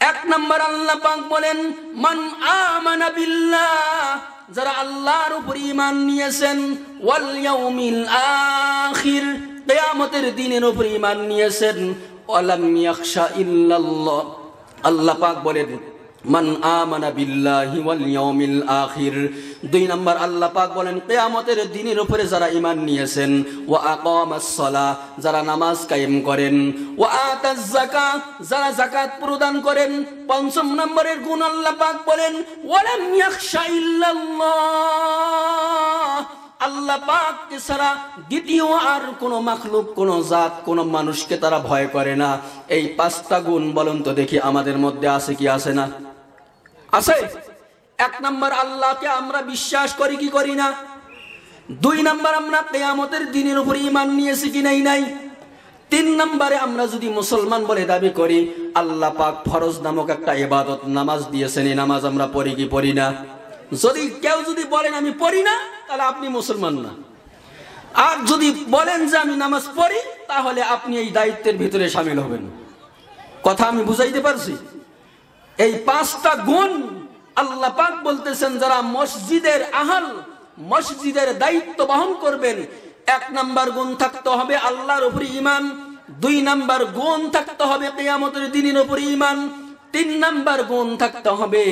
1 নম্বর আল্লাহ পাক বলেন মান আমানা বিল্লাহ, যারা আল্লাহর উপর ঈমান নিয়েছেন, ওয়াল ইয়াউমিল আখির, কিয়ামতের দিনের উপর ঈমান নিয়েছেন, ওয়ালাম ইয়াখশা ইল্লাল্লাহ। আল্লাহ পাক বলেন মান আমানা বিল্লাহি ওয়াল ইয়াউমিল আখির। 2 নম্বর আল্লাহ পাক বলেন কিয়ামতের দিনের উপরে যারা ঈমান নিয়েছেন, ওয়া আকামাস সালাহ, যারা নামাজ কায়েম করেন, ওয়া আতাজ যাকাত, যারা যাকাত প্রদান করেন। 5 নম্বরের গুণ আল্লাহ পাক বলেন ওয়ালাম ইয়াখশা ইল্লাল্লাহ, আল্লাহ পাককে ছাড়া দ্বিতীয় আর কোন মাখলুক, কোন জাত, কোন মানুষকে তারা ভয় করে না। এই 5টা গুণ বলুন তো দেখি আমাদের মধ্যে আছে কি আছে না? আছে। 1 নম্বর আল্লাহকে আমরা বিশ্বাস করি কি করি না? 2 নম্বর আমরা কিয়ামতের দিনের উপর ঈমান নিয়েছি কি নাই? 3 নম্বরে আমরা যদি মুসলমান বলে দাবি করি, আল্লাহ পাক ফরজ নামক একটা ইবাদত নামাজ দিয়েছেন, এই নামাজ আমরা পড়ি কি পড়ি না? যদি কেউ যদি বলেন আমি পড়ি না, তাহলে আপনি মুসলমান না। আর যদি বলেন যে আমি নামাজ পড়ি, তাহলে আপনি এই দায়িত্বের ভিতরে শামিল হবেন। কথা আমি বুঝাইতে পারছি? এই 5টা গুণ আল্লাহ পাক বলতেছেন যারা মসজিদের আহল, মসজিদের দায়িত্ব বহন করবেন। 1 নম্বর গুণ থাকতে হবে আল্লাহর উপর ঈমান, 2 নম্বর গুণ থাকতে হবে কিয়ামতের দিনের উপর ঈমান, 3 নম্বর গুণ থাকতে হবে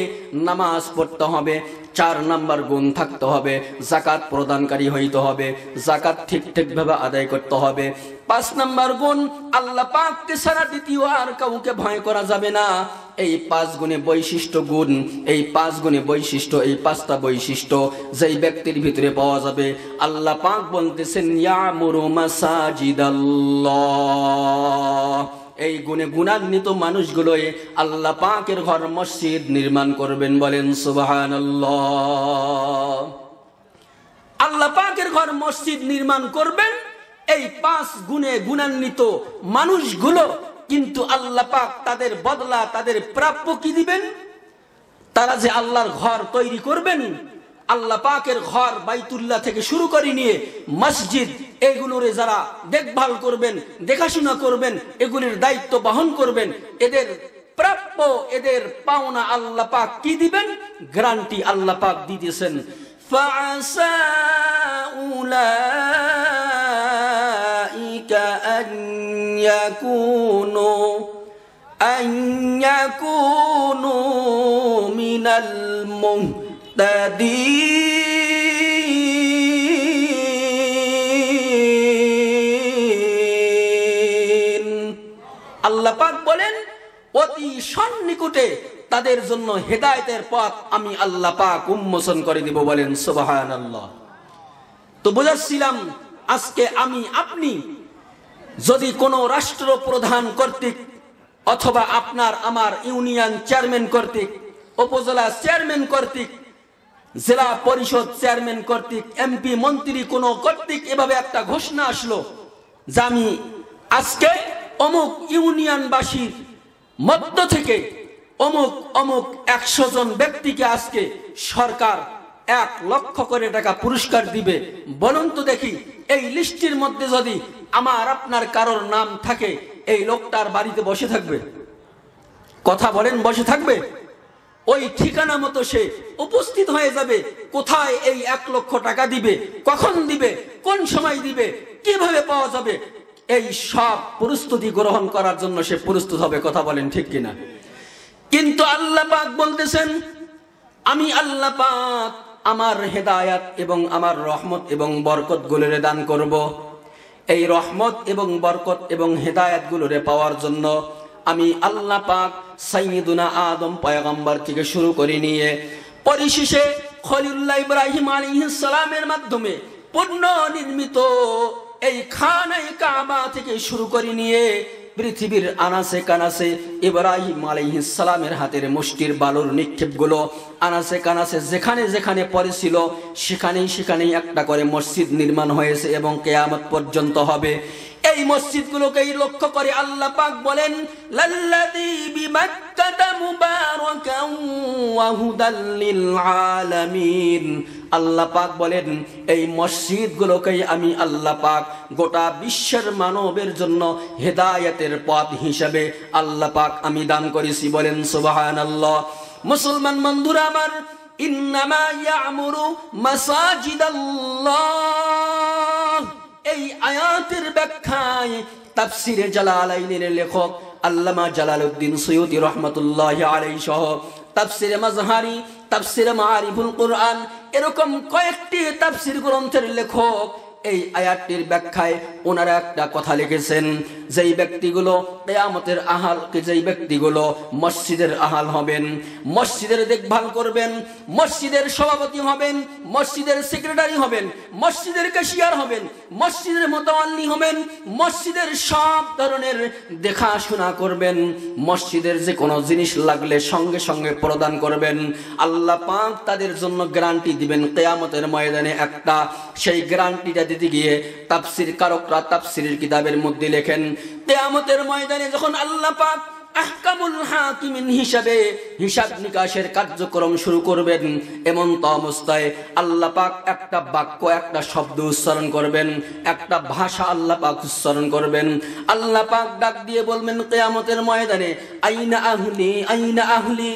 নামাজ পড়তে হবে, 4 নম্বর গুণ থাকতে হবে যাকাত প্রদানকারী হইতে হবে, যাকাত ঠিকভাবে আদায় করতে হবে। 5 নম্বর গুণ আল্লাহ পাককে ছাড়া দ্বিতীয় আর কাউকে ভয় করা যাবে না। এই 5 গুণে বৈশিষ্ট্য গুণ, এই 5 গুণে বৈশিষ্ট্য, এই 5টা বৈশিষ্ট্য যেই ব্যক্তির ভিতরে পাওয়া যাবে, আল্লাহ পাক বলতেছেন ইয়ামুরু মাসাজিদাল্লাহ, এই গুণে গুণান্বিত মানুষগুলোই আল্লাহ পাকের ঘর মসজিদ নির্মাণ করবেন। বলেন সুবহানাল্লাহ। আল্লাহ পাকের ঘর মসজিদ নির্মাণ করবেন এই 5 গুণে গুণান্বিত মানুষগুলো, কিন্তু আল্লাহ পাক তাদের বদলা, তাদের প্রাপ্য কি দিবেন? তারা যে আল্লাহর ঘর তৈরি করবেন, আল্লাহ পাকের ঘর বাইতুল্লাহ থেকে শুরু করে নিয়ে মসজিদ, এগুলোরে যারা দেখভাল করবেন, দেখাশোনা করবেন, এগুলির দায়িত্ব বহন করবেন, এদের প্রাপ্য, এদের পাওনা আল্লাহ পাক কি দিবেন? গ্যারান্টি আল্লাহ পাক দিতেছেন। ফাআসা উলাইকা আন ইয়াকুনু মিনাল আল্লাহ পাক বলেন অতি সন্নিকটে তাদের জন্য হেদায়েতের পথ আমি আল্লাহ পাক উন্মোচন করে দিব। বলেন সুবহানাল্লাহ। তো বুঝাচ্ছিলাম আজকে আমি আপনি যদি কোনো রাষ্ট্রপ্রধান কর্তৃক অথবা আপনার আমার ইউনিয়ন চেয়ারম্যান কর্তৃক, উপজেলা চেয়ারম্যান কর্তৃক, জেলা পরিষদ চেয়ারম্যান কর্তৃক, এমপি মন্ত্রী কোন কর্তৃক এভাবে একটা ঘোষণা আসলো যে আমি আজকে অমুক ইউনিয়নবাসীর মধ্য থেকে অমুক অমুক 100 জন ব্যক্তিকে আজকে সরকার 1 লক্ষ করে টাকা পুরস্কার দিবে। বলুন তো দেখি এই লিস্টের মধ্যে যদি আমার আপনার কারোর নাম থাকে, এই লোকটার বাড়িতে বসে থাকবে? কথা বলেন, বসে থাকবে? ওই ঠিকানা মতো সে উপস্থিত হয়ে যাবে। কোথায় এই 1 লক্ষ টাকা দিবে, কখন দিবে, কোন সময় দিবে, কিভাবে পাওয়া যাবে, এই সব প্রস্তুতি গ্রহণ করার জন্য সে প্রস্তুত হবে। কথা বলেন ঠিক কিনা? কিন্তু আল্লাহ পাক বলতেছেন আমি আল্লাহ পাক আমার হেদায়াত এবং আমার রহমত এবং বরকত গুলোরে দান করব। এই রহমত এবং বরকত এবং হেদায়াত গুলোরে পাওয়ার জন্য আমি আল্লাহ পাক সাইয়্যিদুনা আদম পয়গম্বর থেকে শুরু করে নিয়ে পরিশেষে খলিলুল্লাহ ইব্রাহিম আলাইহিস সালামের মাধ্যমে পূর্ণ নির্মিত এই খানায়ে কাবা থেকে শুরু করে নিয়ে পৃথিবীর আনাসে কানাসে ইব্রাহিম আলাইহিস সালামের হাতের মুষ্টির বালুর নিক্ষেপগুলো আনাসে কানাসে যেখানে যেখানে পড়েছিল সেখানেই একটা করে মসজিদ নির্মাণ হয়েছে এবং কিয়ামত পর্যন্ত হবে। এই মসজিদগুলোকেই লক্ষ্য করে আল্লাহ পাক বলেন, লাল্লাযী বিমাক্কাতা মুবারাকান ওয়া হুদাল লিল আলামিন। আল্লাহ পাক বলেন, এই মসজিদগুলোকেই আমি আল্লাহ পাক গোটা বিশ্বের মানবের জন্য হেদায়েতের পথ হিসেবে আল্লাহ পাক আমি দান করেছি। বলেন সুবহানাল্লাহ। মুসলমান বন্ধুরা আমার, ইন্নামা ইয়ামুরু মাসাজিদাল্লাহ, এই আয়াতের ব্যাখ্যায় তাফসিরে জালালাইনের লেখক আল্লামা জালালউদ্দিন সুয়ুতী রাহমাতুল্লাহি আলাইহি সহ তাফসিরে মাজহারি, তাফসিরে মাআরিফুল কুরআন, এরকম কয়েকটি তাফসির গ্রন্থের লেখক এই আয়াতটির ব্যাখ্যায় ওনারা একটা কথা লিখেছেন, যেই ব্যক্তিগুলো কিয়ামতের আহাল, যেই ব্যক্তিগুলো মসজিদের আহাল হবেন, মসজিদের দেখভাল করবেন, মসজিদের সভাপতি হবেন, মসজিদের সেক্রেটারি হবেন, মসজিদের ক্যাশিয়ার হবেন, মসজিদের মোতাওয়াল্লি হবেন, মসজিদের সব ধরনের দেখাশোনা করবেন, মসজিদের যে কোনো জিনিস লাগলে সঙ্গে সঙ্গে প্রদান করবেন, আল্লাহ পাক তাদের জন্য গ্যারান্টি দিবেন কিয়ামতের ময়দানে একটা। সেই গ্যারান্টিটা দিতে গিয়ে তাফসীর কারকরা তাফসীরের কিতাবের মধ্যে লেখেন, কিয়ামতের ময়দানে যখন আল্লাহ পাক আহকামুল হাকিমিন হিসাবে হিসাব নিকাশের কার্যক্রম শুরু করবেন, এমন তো অবস্থায় আল্লাহ পাক একটা বাক্য, একটা শব্দ উচ্চারণ করবেন, একটা ভাষা আল্লাহ পাক উচ্চারণ করবেন। আল্লাহ পাক ডাক দিয়ে বলবেন কিয়ামতের ময়দানে, আইনা আহলি, আইনা আহলি,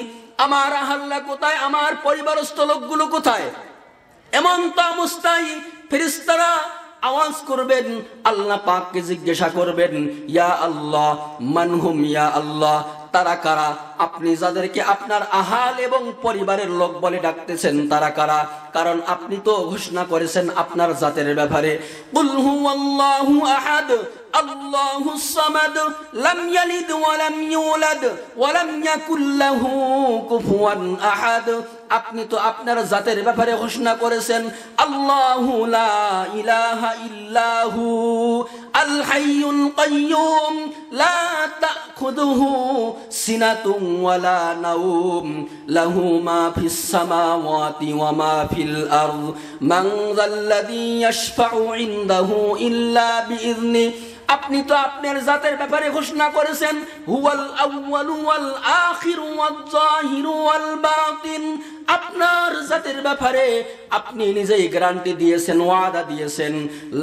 আমার আহল্লা কোথায়, আমার পরিবারস্থ লোকগুলো কোথায়? এমন তো অবস্থায় ফেরেশতারা আওয়াজ করবেন, আল্লাহ পাককে জিজ্ঞাসা করবেন, ইয়া আল্লাহ মানহুম, ইয়া আল্লাহ তারা কারা? আপনি যাদেরকে আপনার আহাল এবং পরিবারের লোক বলে ডাকতেছেন তারা কারা? কারণ আপনি তো ঘোষণা করেছেন আপনার জাতের ব্যাপারে, কুল হুয়াল্লাহু আহাদ আল্লাহুস সামাদ লাম ইয়ালিদ ওয়া লাম ইউলাদ ওয়া লাম ইয়াকুল লাহু কুফুয়ান আহাদ। আপনি তো আপনার জাতের ব্যাপারে ঘোষণা করেছেন, আল্লাহু লা ইলাহা ইল্লাহু আল হাইয়ুল কাইয়্যুম লা তাখুযুহু সিনাতুন ওয়ালা নাওম লাহু মা ফিস সামাওয়াতি ওয়া মা ফিল আরদ মান যাল্লাযী ইয়াশফাউ ইনদাহু ইল্লা বিইযনি। আপনি তো আপনার জাতের ব্যাপারে ঘোষণা করেছেন, হুয়াল আউয়ালু ওয়াল আখিরু ওয়াজ জাহিরু ওয়াল বাতিন। আপনার জাতের ব্যাপারে আপনি নিজেই গ্যারান্টি দিয়েছেন, ওয়াদা দিয়েছেন,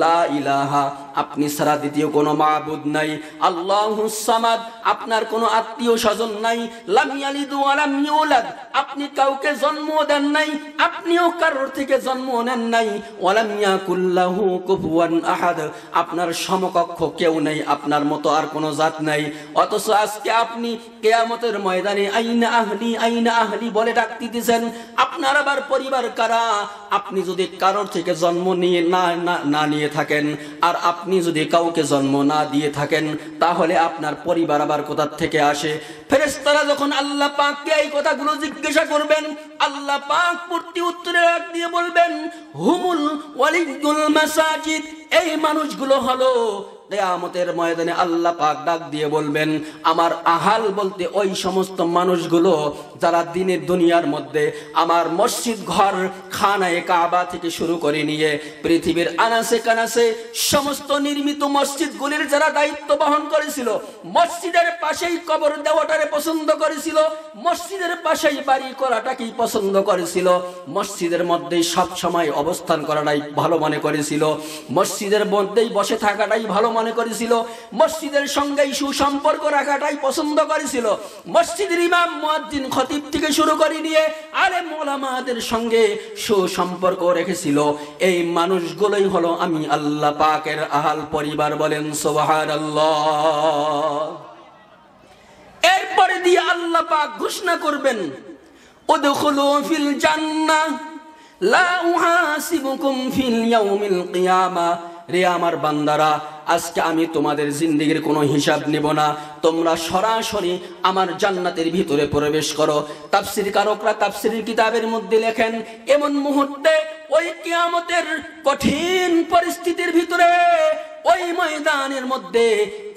লা ইলাহা, আপনি ছাড়া দ্বিতীয় কোনো মাবুদ নাই, আল্লাহুস সামাদ, আপনার কোনো আত্মীয় স্বজন নাই, লাম ইয়ালিদ ওয়া লাম ইউলাদ, আপনি কাউকে জন্ম দেন নাই, আপনিও কারোর থেকে জন্ম নেন নাই, ওয়া লাম ইয়াকুল লাহু কুফুয়ান আহাদ, আপনার সমকক্ষ কেউ নেই, আপনার মতো আর কোনো জাত নাই। অথচ আজকে আপনি কিয়ামতের ময়দানে আইনা আহলি, আইনা আহলি বলে ডাক দিতেছেন, আপনার আবার পরিবার কারা? আপনি যদি কারোর থেকে জন্ম নিয়ে না নিয়ে থাকেন, আর আপনি যদি কাউকে জন্ম না দিয়ে থাকেন, তাহলে আপনার পরিবার আবার কোথা থেকে আসে? ফেরেশতারা যখন আল্লাহ পাককে এই কথাগুলো জিজ্ঞাসা করবেন, আল্লাহ পাক প্রতি উত্তরে ডাক দিয়ে বলবেন, হুমুল ওয়ালিয়ুল মাসাজিদ, এই মানুষগুলো হলো কিয়ামতের ময়দানে আল্লাহ পাক ডাক দিয়ে বলবেন, আমার আহাল বলতে ওই সমস্ত মানুষগুলো যারা দিনের দুনিয়ার মধ্যে আমার মসজিদ ঘর খানায়ে কাবা থেকে শুরু করে নিয়ে পৃথিবীর আনাসে কানাসে সমস্ত নির্মিত মসজিদগুলির যারা দায়িত্ব বহন করেছিল, মসজিদের পাশেই কবর দেওয়াটারে পছন্দ করেছিল, মসজিদের পাশেই বাড়ি করাটাকেই পছন্দ করেছিল, মসজিদের মধ্যেই সব সময় অবস্থান করাটাই ভালো মনে করেছিল, মসজিদের মধ্যেই বসে থাকাটাই ভালো মনে করেছিল, মসজিদের সঙ্গেই সুসম্পর্ক রাখাটাই পছন্দ করেছিল, মসজিদের ইমাম মুয়াজ্জিন খতিব থেকে শুরু করে নিয়ে আলেম ওলামাদের সঙ্গে সুসম্পর্ক রেখেছিল। এই মানুষগুলোই হলো আমি আল্লাহ পাকের আহাল পরিবার। বলেন সুবহানাল্লাহ। এরপরে দিয়ে আল্লাহ পাক ঘোষণা করবেন, উদখুলু ফিল জান্নাহ লা উহাসিবুকুম ফিল ইয়াউমিল কিয়ামাহ। রে আমার বান্দারা, আজকে আমি তোমাদের জিন্দেগির কোনো হিসাব নেব না, তোমরা সরাসরি আমার জান্নাতের ভিতরে প্রবেশ করো। তাফসীর কারকরা তাফসীরের কিতাবের মধ্যে লেখেন, এমন মুহূর্তে ওই কিয়ামতের কঠিন পরিস্থিতির ভিতরে ওই ময়দানের মধ্যে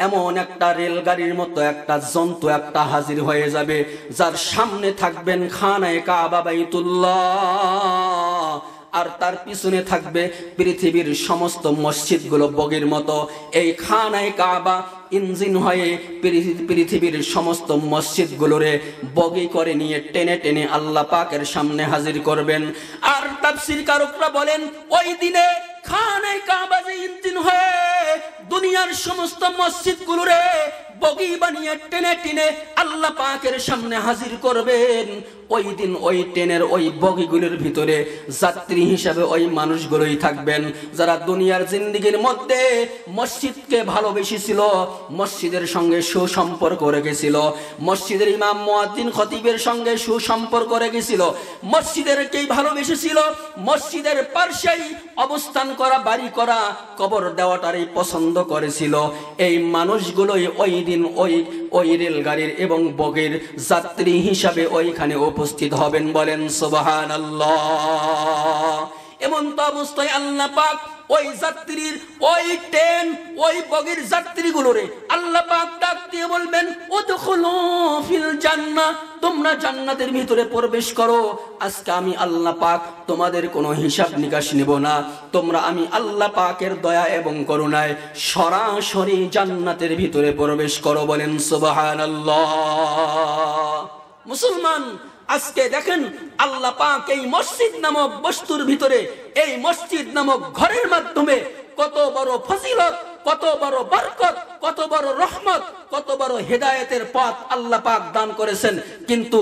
এমন একটা রেলগাড়ির মতো একটা জন্তু একটা হাজির হয়ে যাবে, যার সামনে থাকবেন খানায়ে কাবা বাইতুল্লাহ, আর তার পিছনে থাকবে পৃথিবীর সমস্ত মসজিদগুলো বগির মতো। এই খানায়ে কাবা ইঞ্জিন হয়ে পৃথিবীর সমস্ত মসজিদগুলোরে বগি করে নিয়ে টেনে টেনে আল্লাহ পাকের সামনে হাজির করবেন। আর তাফসীরকারকরা বলেন ওই দিনে খানায়ে কাবা যে ইঞ্জিন হয়ে দুনিয়ার সমস্ত মসজিদগুলোরে বগি বানিয়ে টেনে টেনে আল্লাহ পাকের সামনে হাজির করবেন, ওই দিন ওই ট্রেনের ওই বগিগুলোর ভিতরে যাত্রী হিসাবে ওই মানুষগুলোই থাকবেন যারা দুনিয়ার জিন্দেগির মধ্যে মসজিদকে ভালোবেসেছিল, মসজিদের সঙ্গে সুসম্পর্ক রেখেছিল, মসজিদের ইমাম মুয়াজ্জিন খতিবের সঙ্গে সুসম্পর্ক রেখেছিল, মসজিদেরকেই ভালোবেসেছিল, মসজিদের পাশেই অবস্থান করা, বাড়ি করা, কবর দেওয়াটারই পছন্দ করেছিল। এই মানুষগুলোই ওই দিন ওই রেলগাড়ির এবং বগির যাত্রী হিসাবে ওইখানে উপস্থিত হবেন। বলেন সুবহানাল্লাহ। এমন তো অবস্থায় আল্লাহ পাক ওই যাত্রীর, ওই ট্রেন, ওই বগির যাত্রীগুলোরে আল্লাহ পাক ডাক দিয়ে বলবেন উদখুলু ফিল জান্নাহ, তোমরা জান্নাতের ভিতরে প্রবেশ করো। আজকে আমি আল্লাহ পাক তোমাদের কোনো হিসাব নিকাশ নেব না, তোমরা আমি আল্লাহ পাকের দয়া এবং করুণায় সরাসরি জান্নাতের ভিতরে প্রবেশ করো। বলেন সুবহানাল্লাহ। মুসলমান, আজকে দেখেন আল্লাহ পাক এই মসজিদ নামক বস্তুর ভিতরে, এই মসজিদ নামক ঘরের মাধ্যমে কত বড় ফজিলত, কত বড় বরকত, কত বড় রহমত, কত বড় হেদায়েতের পথ আল্লাহ পাক দান করেছেন। কিন্তু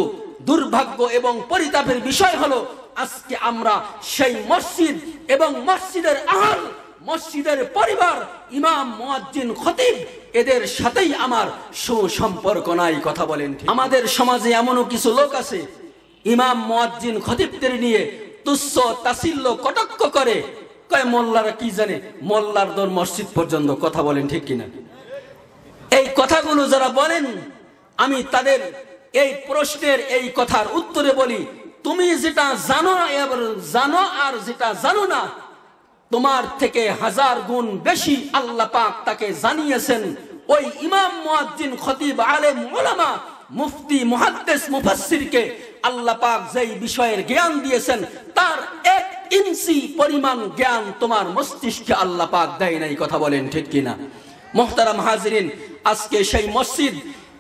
দুর্ভাগ্য এবং পরিতাপের বিষয় হলো আজকে আমরা সেই মসজিদ এবং মসজিদের আহল, মসজিদের পরিবার, ইমাম মুয়াজ্জিন খতিব, এদের সাথেই আমার সুসম্পর্ক নাই। কথা বলেন ঠিক? আমাদের সমাজে এমনও কিছু লোক আছে ইমাম মুয়াজ্জিন খতিবদের নিয়ে তুচ্ছ তাচ্ছিল্য কটাক্ষ করে, কয় মোল্লারা কি জানে, মোল্লার দর মসজিদ পর্যন্ত। কথা বলেন ঠিক কিনা? এই কথাগুলো যারা বলেন, আমি তাদের এই প্রশ্নের এই কথার উত্তরে বলি, তুমি যেটা জানো জানো আর যেটা জানো না, তোমার থেকে হাজার গুণ বেশি আল্লাহ পাক তাকে জানিয়েছেন। ওই ইমাম মুয়াজ্জিন খতিব আলেম উলামা মুফতি মুহাদ্দিস মুফাসসিরকে আল্লাহ পাক যেই বিষয়ের জ্ঞান দিয়েছেন তার 1 ইঞ্চি পরিমাণ জ্ঞান তোমার মস্তিষ্কে আল্লাহ পাক দেয় নাই। কথা বলেন ঠিক কিনা? মুহতারাম হাজিরিন, আজকে সেই মসজিদ,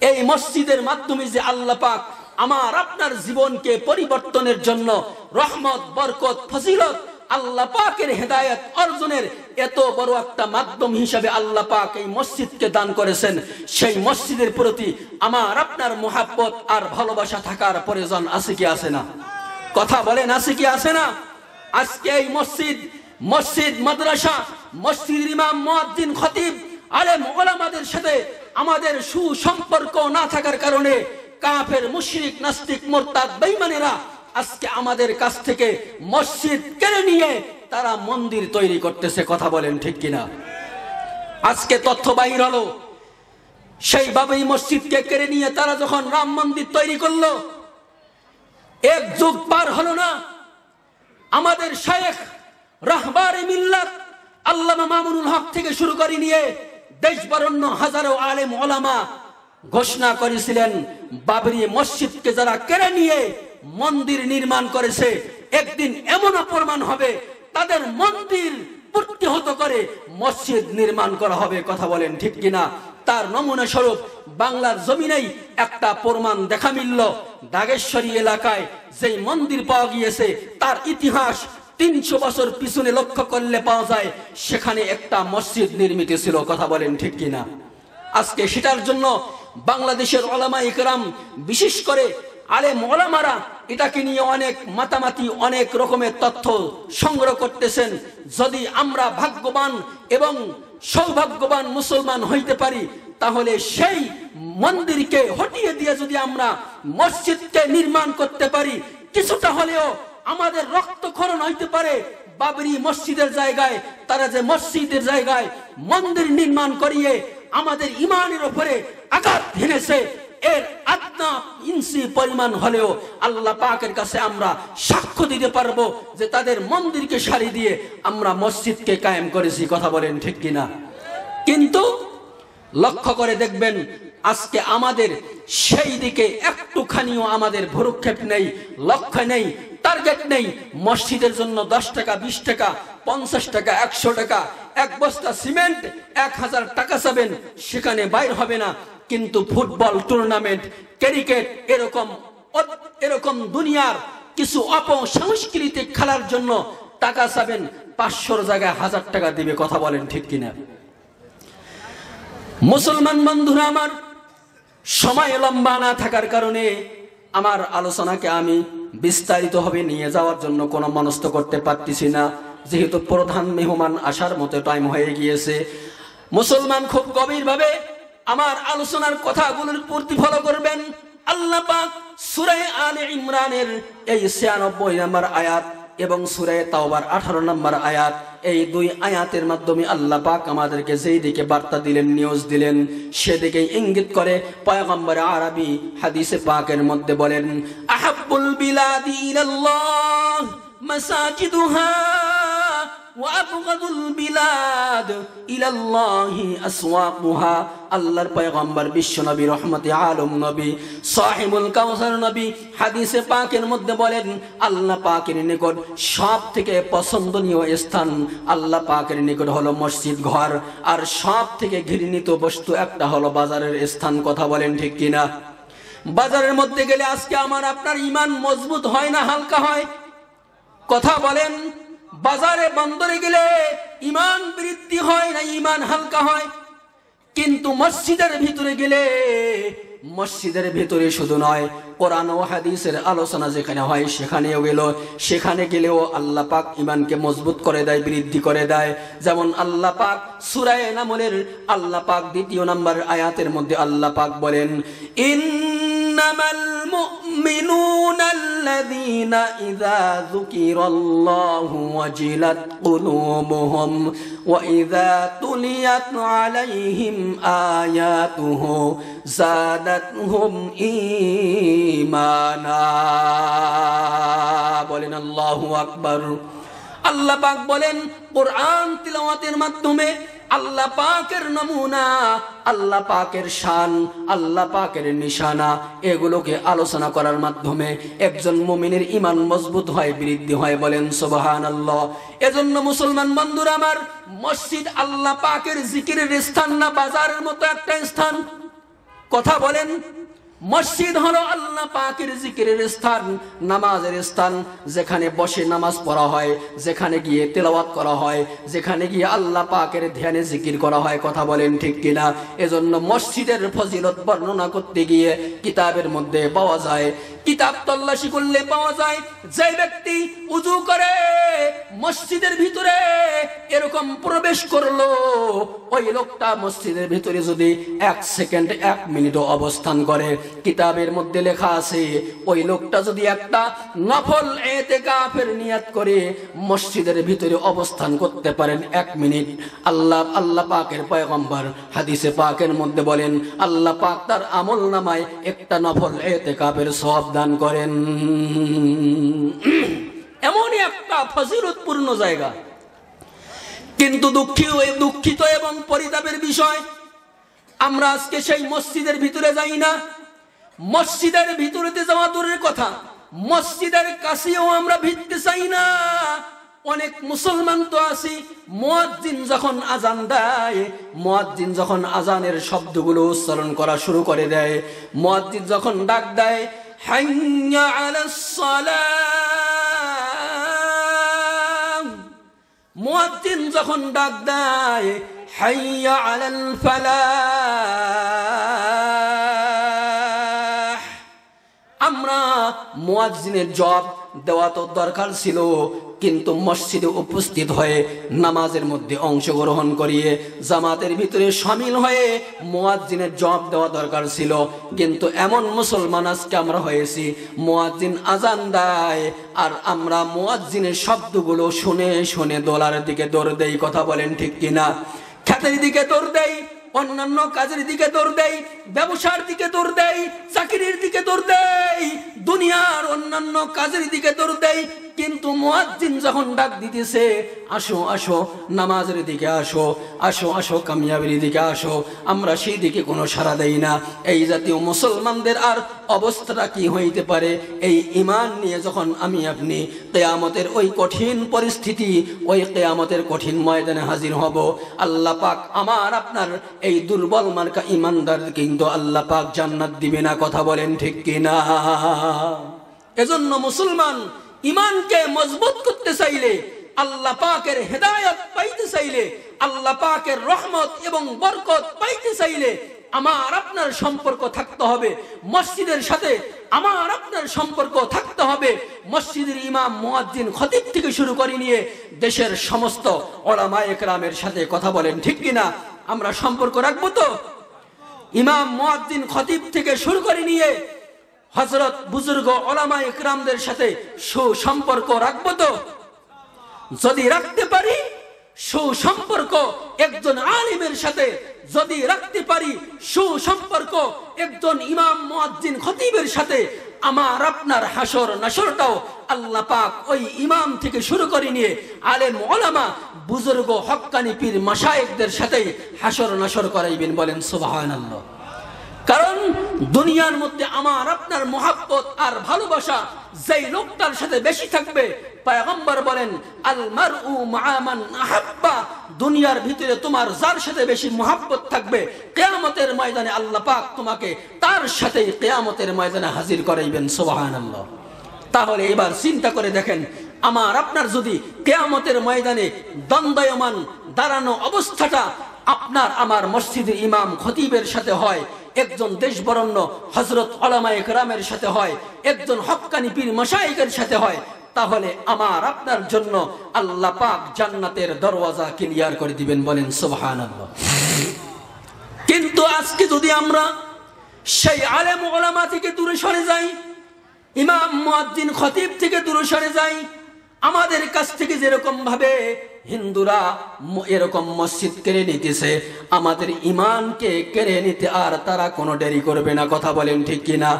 এই মসজিদের মাধ্যমে যে আল্লাহ পাক আমার আপনার জীবনকে পরিবর্তনের জন্য রহমত, বরকত, ফজিলত, আল্লাহ পাকের হেদায়েত অর্জনের এত বড় একটা মাধ্যম হিসাবে আল্লাহ পাক এই মসজিদকে দান করেছেন, সেই মসজিদের প্রতি আমার আপনার মুহাব্বত আর ভালোবাসা থাকার প্রয়োজন আছে কি আছে না? কথা বলেন, আছে কি আছে না? আজকে এই মসজিদ মাদ্রাসা, মসজিদের ইমাম মুয়াজ্জিন খতিব আলেম উলামাদের সাথে আমাদের সুসম্পর্ক না থাকার কারণে কাফের, মুশরিক, নাস্তিক, মুরতাদ, বেঈমানেরা আজকে আমাদের কাছ থেকে মসজিদ কেড়ে নিয়ে তারা মন্দির তৈরি করতেছে। কথা বলেন ঠিক কিনা? আজকে তথ্য বাহির হলো, সেইভাবে মসজিদকে কেড়ে নিয়ে তারা যখন রাম মন্দির তৈরি করলো, 1 যুগ পার হলো না, আমাদের শায়েখ রাহবারে মিল্লাত আল্লামা মামুনুল হক থেকে শুরু করে নিয়ে দেশ বরেণ্য হাজারো আলেম ওলামা ঘোষণা করেছিলেন, বাবরি মসজিদকে যারা কেড়ে নিয়ে মন্দির নির্মাণ করেছে, একদিন এমন প্রমাণ হবে তাদের মন্দির প্রতিহত করে মসজিদ নির্মাণ করা হবে। কথা বলেন ঠিক কিনা? তার নমুনা স্বরূপ বাংলার জমিনেই একটা প্রমাণ দেখা মিলল। দাগেশ্বরী এলাকায় যেই মন্দির পাওয়া গিয়েছে তার ইতিহাস 300 বছর পিছনে লক্ষ্য করলে পাওয়া যায় সেখানে একটা মসজিদ নির্মিত ছিল। কথা বলেন ঠিক কিনা? আজকে সেটার জন্য বাংলাদেশের উলামা ইকরাম, বিশেষ করে আলেম ওলামারা এটাকে নিয়ে অনেক মাতামাতি, অনেক রকমের তথ্য সংগ্রহ করতেছেন। যদি আমরা ভাগ্যবান এবং সৌভাগ্যবান মুসলমান হইতে পারি, তাহলে সেই মন্দিরকে হটিয়ে দিয়ে যদি আমরা মসজিদকে নির্মাণ করতে পারি, কিছুটা হলেও আমাদের রক্তক্ষরণ হইতে পারে। বাবরি মসজিদের জায়গায় তারা যে মসজিদের জায়গায় মন্দির নির্মাণ করিয়ে আমাদের ইমানের উপরে আঘাত হেনেছে, এর আদনা ইঞ্চি পরিমাণ হলেও আল্লাহ পাকের কাছে আমরা সাক্ষ্য দিতে পারবো যে তাদের মন্দিরকে সারি দিয়ে আমরা মসজিদকে কায়েম করেছি। কথা বলেন ঠিক কিনা? কিন্তু লক্ষ্য করে দেখবেন আজকে আমাদের সেই দিকে একটুখানিও আমাদের ভ্রুক্ষেপ নেই, লক্ষ্য নেই, টার্গেট নেই। মসজিদের জন্য 10 টাকা, 20 টাকা, 50 টাকা, 100 টাকা, এক বস্তা সিমেন্ট 1000 টাকা চাবেন, সেখানে বাইর হবে না। কিন্তু ফুটবল টুর্নামেন্ট, ক্রিকেট, এরকম দুনিয়ার কিছু অপসংস্কৃতিক খেলার জন্য টাকা চাবেন, 500 জায়গায় 1000 টাকা দিবে। কথা বলেন ঠিক কিনা? মুসলমান বন্ধুরা আমার, সময় লম্বা না থাকার কারণে আমার আলোচনাকে আমি বিস্তারিত ভাবে নিয়ে যাওয়ার জন্য কোনো মনস্থ করতে পারতেছি না, যেহেতু প্রধান মেহমান আসার মতো টাইম হয়ে গিয়েছে। মুসলমান খুব গভীরভাবে আমার আলোচনার কথাগুলোর প্রতিফলন করবেন। আল্লাহ পাক সূরা আলে ইমরানের এই 96 নম্বর আয়াত এবং সূরা তাওবার 18 নম্বর আয়াত, এই 2 আয়াতের মাধ্যমে আল্লাহ পাক আমাদেরকে যেই দিকে বার্তা দিলেন, নিউজ দিলেন, সেদিকে ইঙ্গিত করে পয়গম্বর আরবি হাদিসে পাকের মধ্যে বলেন, আহাব্বুল বিলাদি ইলাল্লাহ মাসাজিদুহা ওয়া আবগাদুল বিলাদ ইলাল্লাহি আসওয়াকুহা। আল্লাহর পয়গম্বর বিশ্ব নবী, রহমতে আলম নবী, সাহিবুল কাউসার নবী হাদিসে পাকের মধ্যে বলেন, আল্লাহ পাকের নিকট সব থেকে পছন্দনীয় স্থান আল্লাহ পাকের নিকট হলো মসজিদ ঘর, আর সব থেকে ঘৃণিত বস্তু একটা হলো বাজারের স্থান। কথা বলেন ঠিক কিনা? বাজারের মধ্যে গেলে আজকে আমার আপনার ঈমান মজবুত হয় না হালকা হয়? কথা বলেন। বাজারে বন্দরে গেলে ঈমান বৃদ্ধি হয় না ঈমান হালকা হয়? কিন্তু মসজিদের ভিতরে গেলে, মসজিদের ভিতরে শুধু নয়, কোরআন ও হাদিসের আলোচনা যেখানে হয় সেখানে গেলেও আল্লাহ পাক ঈমানকে মজবুত করে দেয়, বৃদ্ধি করে দেয়। যেমন আল্লাহ পাক সূরা নামলের আল্লাহ পাক 2 নম্বর আয়াতের মধ্যে আল্লাহ পাক বলেন, ইন্নামাল মুমিনুনা আল্লাযীনা ইযা যুকিরাল্লাহু ওয়াজিলাত কুলুবুহুম ওয়া ইযা তুলিয়াত আলাইহিম আয়াতুহু যাদাতহুম ঈমানা। বলেন আল্লাহু আকবার। আল্লাহ পাক বলেন, কোরআন তিলাওয়াতের মাধ্যমে আল্লাহ পাকের নমুনা, আল্লাহ পাকের শান, আল্লাহ পাকের নিশানা, এগুলোকে আলোচনা করার মাধ্যমে একজন মুমিনের ঈমান মজবুত হয়, বৃদ্ধি হয়। বলেন সুবহানাল্লাহ। এজন্য মুসলমান বন্ধুরা আমার, মসজিদ আল্লাহ পাকের জিকিরের স্থান না বাজারের মতো একটা স্থান? কথা বলেন। মসজিদ হলো আল্লাহ পাকের জিকিরের স্থান, নামাজের স্থান, যেখানে বসে নামাজ পড়া হয়, যেখানে গিয়ে তেলাওয়াত করা হয়, যেখানে গিয়ে আল্লাহ পাকের ধ্যানে জিকির করা হয়। কথা বলেন ঠিক কিনা? এজন্য মসজিদের ফজিলত বর্ণনা করতে গিয়ে কিতাবের মধ্যে পাওয়া যায়, কিতাব তল্লাশি করলে পাওয়া যায়, যে ব্যক্তি উযু করে মসজিদের ভিতরে এরকম প্রবেশ করলো, ওই লোকটা মসজিদের ভিতরে যদি 1 সেকেন্ড 1 মিনিটও অবস্থান করে, কিতাবের মধ্যে লেখা আছে, ওই লোকটা যদি একটা নফল ইতিকাফের নিয়ত করে মসজিদের ভিতরে অবস্থান করতে পারেন 1 মিনিট, আল্লাহ পাকের পয়গম্বর হাদিসে পাকের মধ্যে বলেন, আল্লাহ পাক তার আমলনামায় একটা নফল ইতিকাফের সওয়াব দান করেন। এমনই একটা ফজিলতপূর্ণ জায়গা। কিন্তু দুঃখিত এবং পরিতাপের বিষয়, আমরা আজকে সেই মসজিদের ভিতরে যাই না। মসজিদের ভিতরেতে যাওয়া দূরের কথা, মসজিদের কাছেও আমরা ভিড়তে চাই না। অনেক মুসলমান তো আছি, মুয়াজ্জিন যখন আজান দেয়, মুয়াজ্জিন যখন আজানের শব্দগুলো উচ্চারণ করা শুরু করে দেয়, মুয়াজ্জিন যখন ডাক দেয়, হাইয়া আলাস সালাম, মুয়াজ্জিন যখন ডাক দেয়, হাইয়া আলাল ফালাহ, আমরা মুয়াজ্জিনের জবাব দেওয়া তো দরকার ছিল, কিন্তু মসজিদে উপস্থিত হয়ে নামাজের মধ্যে অংশগ্রহণ করিয়ে জামাতের ভিতরে শামিল হয়ে মুয়াজ্জিনের জবাব দেওয়া দরকার ছিল। কিন্তু এমন মুসলমান আজকে আমরা হয়েছি, মুয়াজ্জিন আজান দেয় আর আমরা মুয়াজ্জিনের শব্দগুলো শুনে শুনে দোলার দিকে দৌড় দেই। কথা বলেন ঠিক কিনা? খেতের দিকে দৌড় দেই, অন্যান্য কাজের দিকে দৌড় দেই, ব্যবসার দিকে দৌড় দেই, চাকরির দিকে দৌড় দেই, দুনিয়ার অন্যান্য কাজের দিকে দৌড় দেই। কিন্তু মুয়াজ্জিন যখন ডাক দিতেছে, আসো আসো নামাজের দিকে আসো, আসো আসো কামিয়াবির দিকে আসো, আমরা সেই দিকে কোনো সাড়া দেই না। এই জাতীয় মুসলমানদের আর অবস্থাটা কি হইতে পারে? এই ঈমান নিয়ে যখন আমি আপনি কিয়ামতের ওই কঠিন পরিস্থিতি, ওই কিয়ামতের কঠিন ময়দানে হাজির হব, আল্লাহ পাক আমার আপনার এই দুর্বল মার্কা ঈমানদার কিন্তু আল্লাহ পাক জান্নাত দিবে না। কথা বলেন ঠিক কিনা? এজন্য মুসলমান ঈমানকে মজবুত করতে চাইলে, আল্লাহ পাকের হেদায়েত পাইতে চাইলে, আল্লাহ পাকের রহমত এবং বরকত পাইতে চাইলে আমার আপনার সম্পর্ক থাকতে হবে মসজিদের সাথে। আমার আপনার সম্পর্ক থাকতে হবে মসজিদের ইমাম, মুয়াজ্জিন, খতিব থেকে শুরু করে নিয়ে দেশের সমস্ত উলামায়ে কেরামের সাথে। কথা বলেন ঠিক কিনা? আমরা সম্পর্ক রাখবো তো? ইমাম, মুয়াজ্জিন, খতিব থেকে শুরু করে নিয়ে হযরত বুজুর্গ উলামায়ে কেরামদের সাথে সুসম্পর্ক রাখবো তো? যদি রাখতে পারি সুসম্পর্ক একজন আলিমের সাথে, যদি রাখতে পারি সুসম্পর্ক একজন ইমাম, মুয়াজ্জিন, খতিবের সাথে, আমার আপনার হাসর নাসরটাও আল্লাহ পাক ওই ইমাম থেকে শুরু করে নিয়ে আলেম, উলামা, বুজুর্গ, হক্কানি পীর, মাশায়েখদের সাথে হাসর নাসর করাইবেন। বলেন সুবহানাল্লাহ। কারণ দুনিয়ার মধ্যে আমার আপনার মহাব্বত আর ভালোবাসা যেই লোকটার সাথে বেশি থাকবে, পয়গম্বর বলেন আল মারউ মা'a মান আহাব্বা, দুনিয়ার ভিতরে তোমার যার সাথে বেশি মহাব্বত থাকবে, কিয়ামতের ময়দানে আল্লাহ পাক তোমাকে তার সাথে কিয়ামতের ময়দানে হাজির করাইবেন। সুবহানাল্লাহ। তাহলে এবার চিন্তা করে দেখেন, আমার আপনার যদি কিয়ামতের ময়দানে দ্বন্দ্বয়মান দাঁড়ানো অবস্থাটা আপনার আমার মসজিদের ইমাম, খতিবের সাথে হয়, একজন দেশ বরণ্য হযরত উলামায়ে কেরামের সাথে হয়, একজন হক্কানি পীর মাশায়েখের সাথে হয়, তাহলে আমার আপনার জন্য আল্লাহ পাক জান্নাতের দরওয়াজা ক্লিয়ার করে দিবেন। বলেন সুবহানাল্লাহ। কিন্তু আজকে যদি আমরা সেই আলেম উলামা থেকে দূরে সরে যাই, ইমাম, মুয়াজ্জিন, খতিব থেকে দূরে সরে যাই, আমাদের কাছ থেকে যেরকম ভাবে হিন্দুরা এরকম মসজিদ কেড়ে নিতেছে, আমাদের ঈমানকে কেড়ে নিতে আর তারা কোনো দেরি করবে না। কথা বলেন ঠিক কিনা?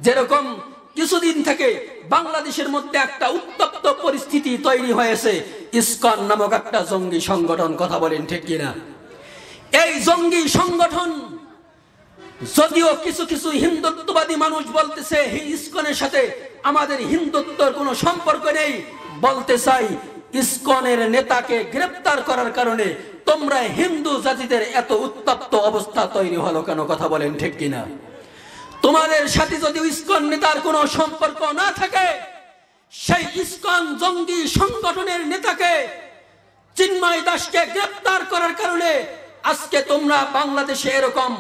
যেরকম কিছুদিন থেকে বাংলাদেশের মধ্যে একটা উত্তপ্ত পরিস্থিতি তৈরি হয়েছে, ইসকন নামক একটা জঙ্গি সংগঠন। কথা বলেন ঠিক কিনা? এই জঙ্গি সংগঠন, যদিও কিছু কিছু হিন্দুত্ববাদী মানুষ বলতেছে এই ইসকনের সাথে আমাদের হিন্দুত্বর কোনো সম্পর্ক নেই, বলতে চাই ইসকনের নেতাকে গ্রেফতার করার কারণে তোমরা হিন্দু জাতিদের এত উত্তপ্ত অবস্থা তৈরি হলো কেন? কথা বলেন ঠিক কিনা? তোমাদের সাথে যদি ইসকন নেতার কোনো সম্পর্ক না থাকে, সেই ইসকন জঙ্গি সংগঠনের নেতাকে চিন্ময় দাসকে গ্রেফতার করার কারণে আজকে তোমরা বাংলাদেশে এরকম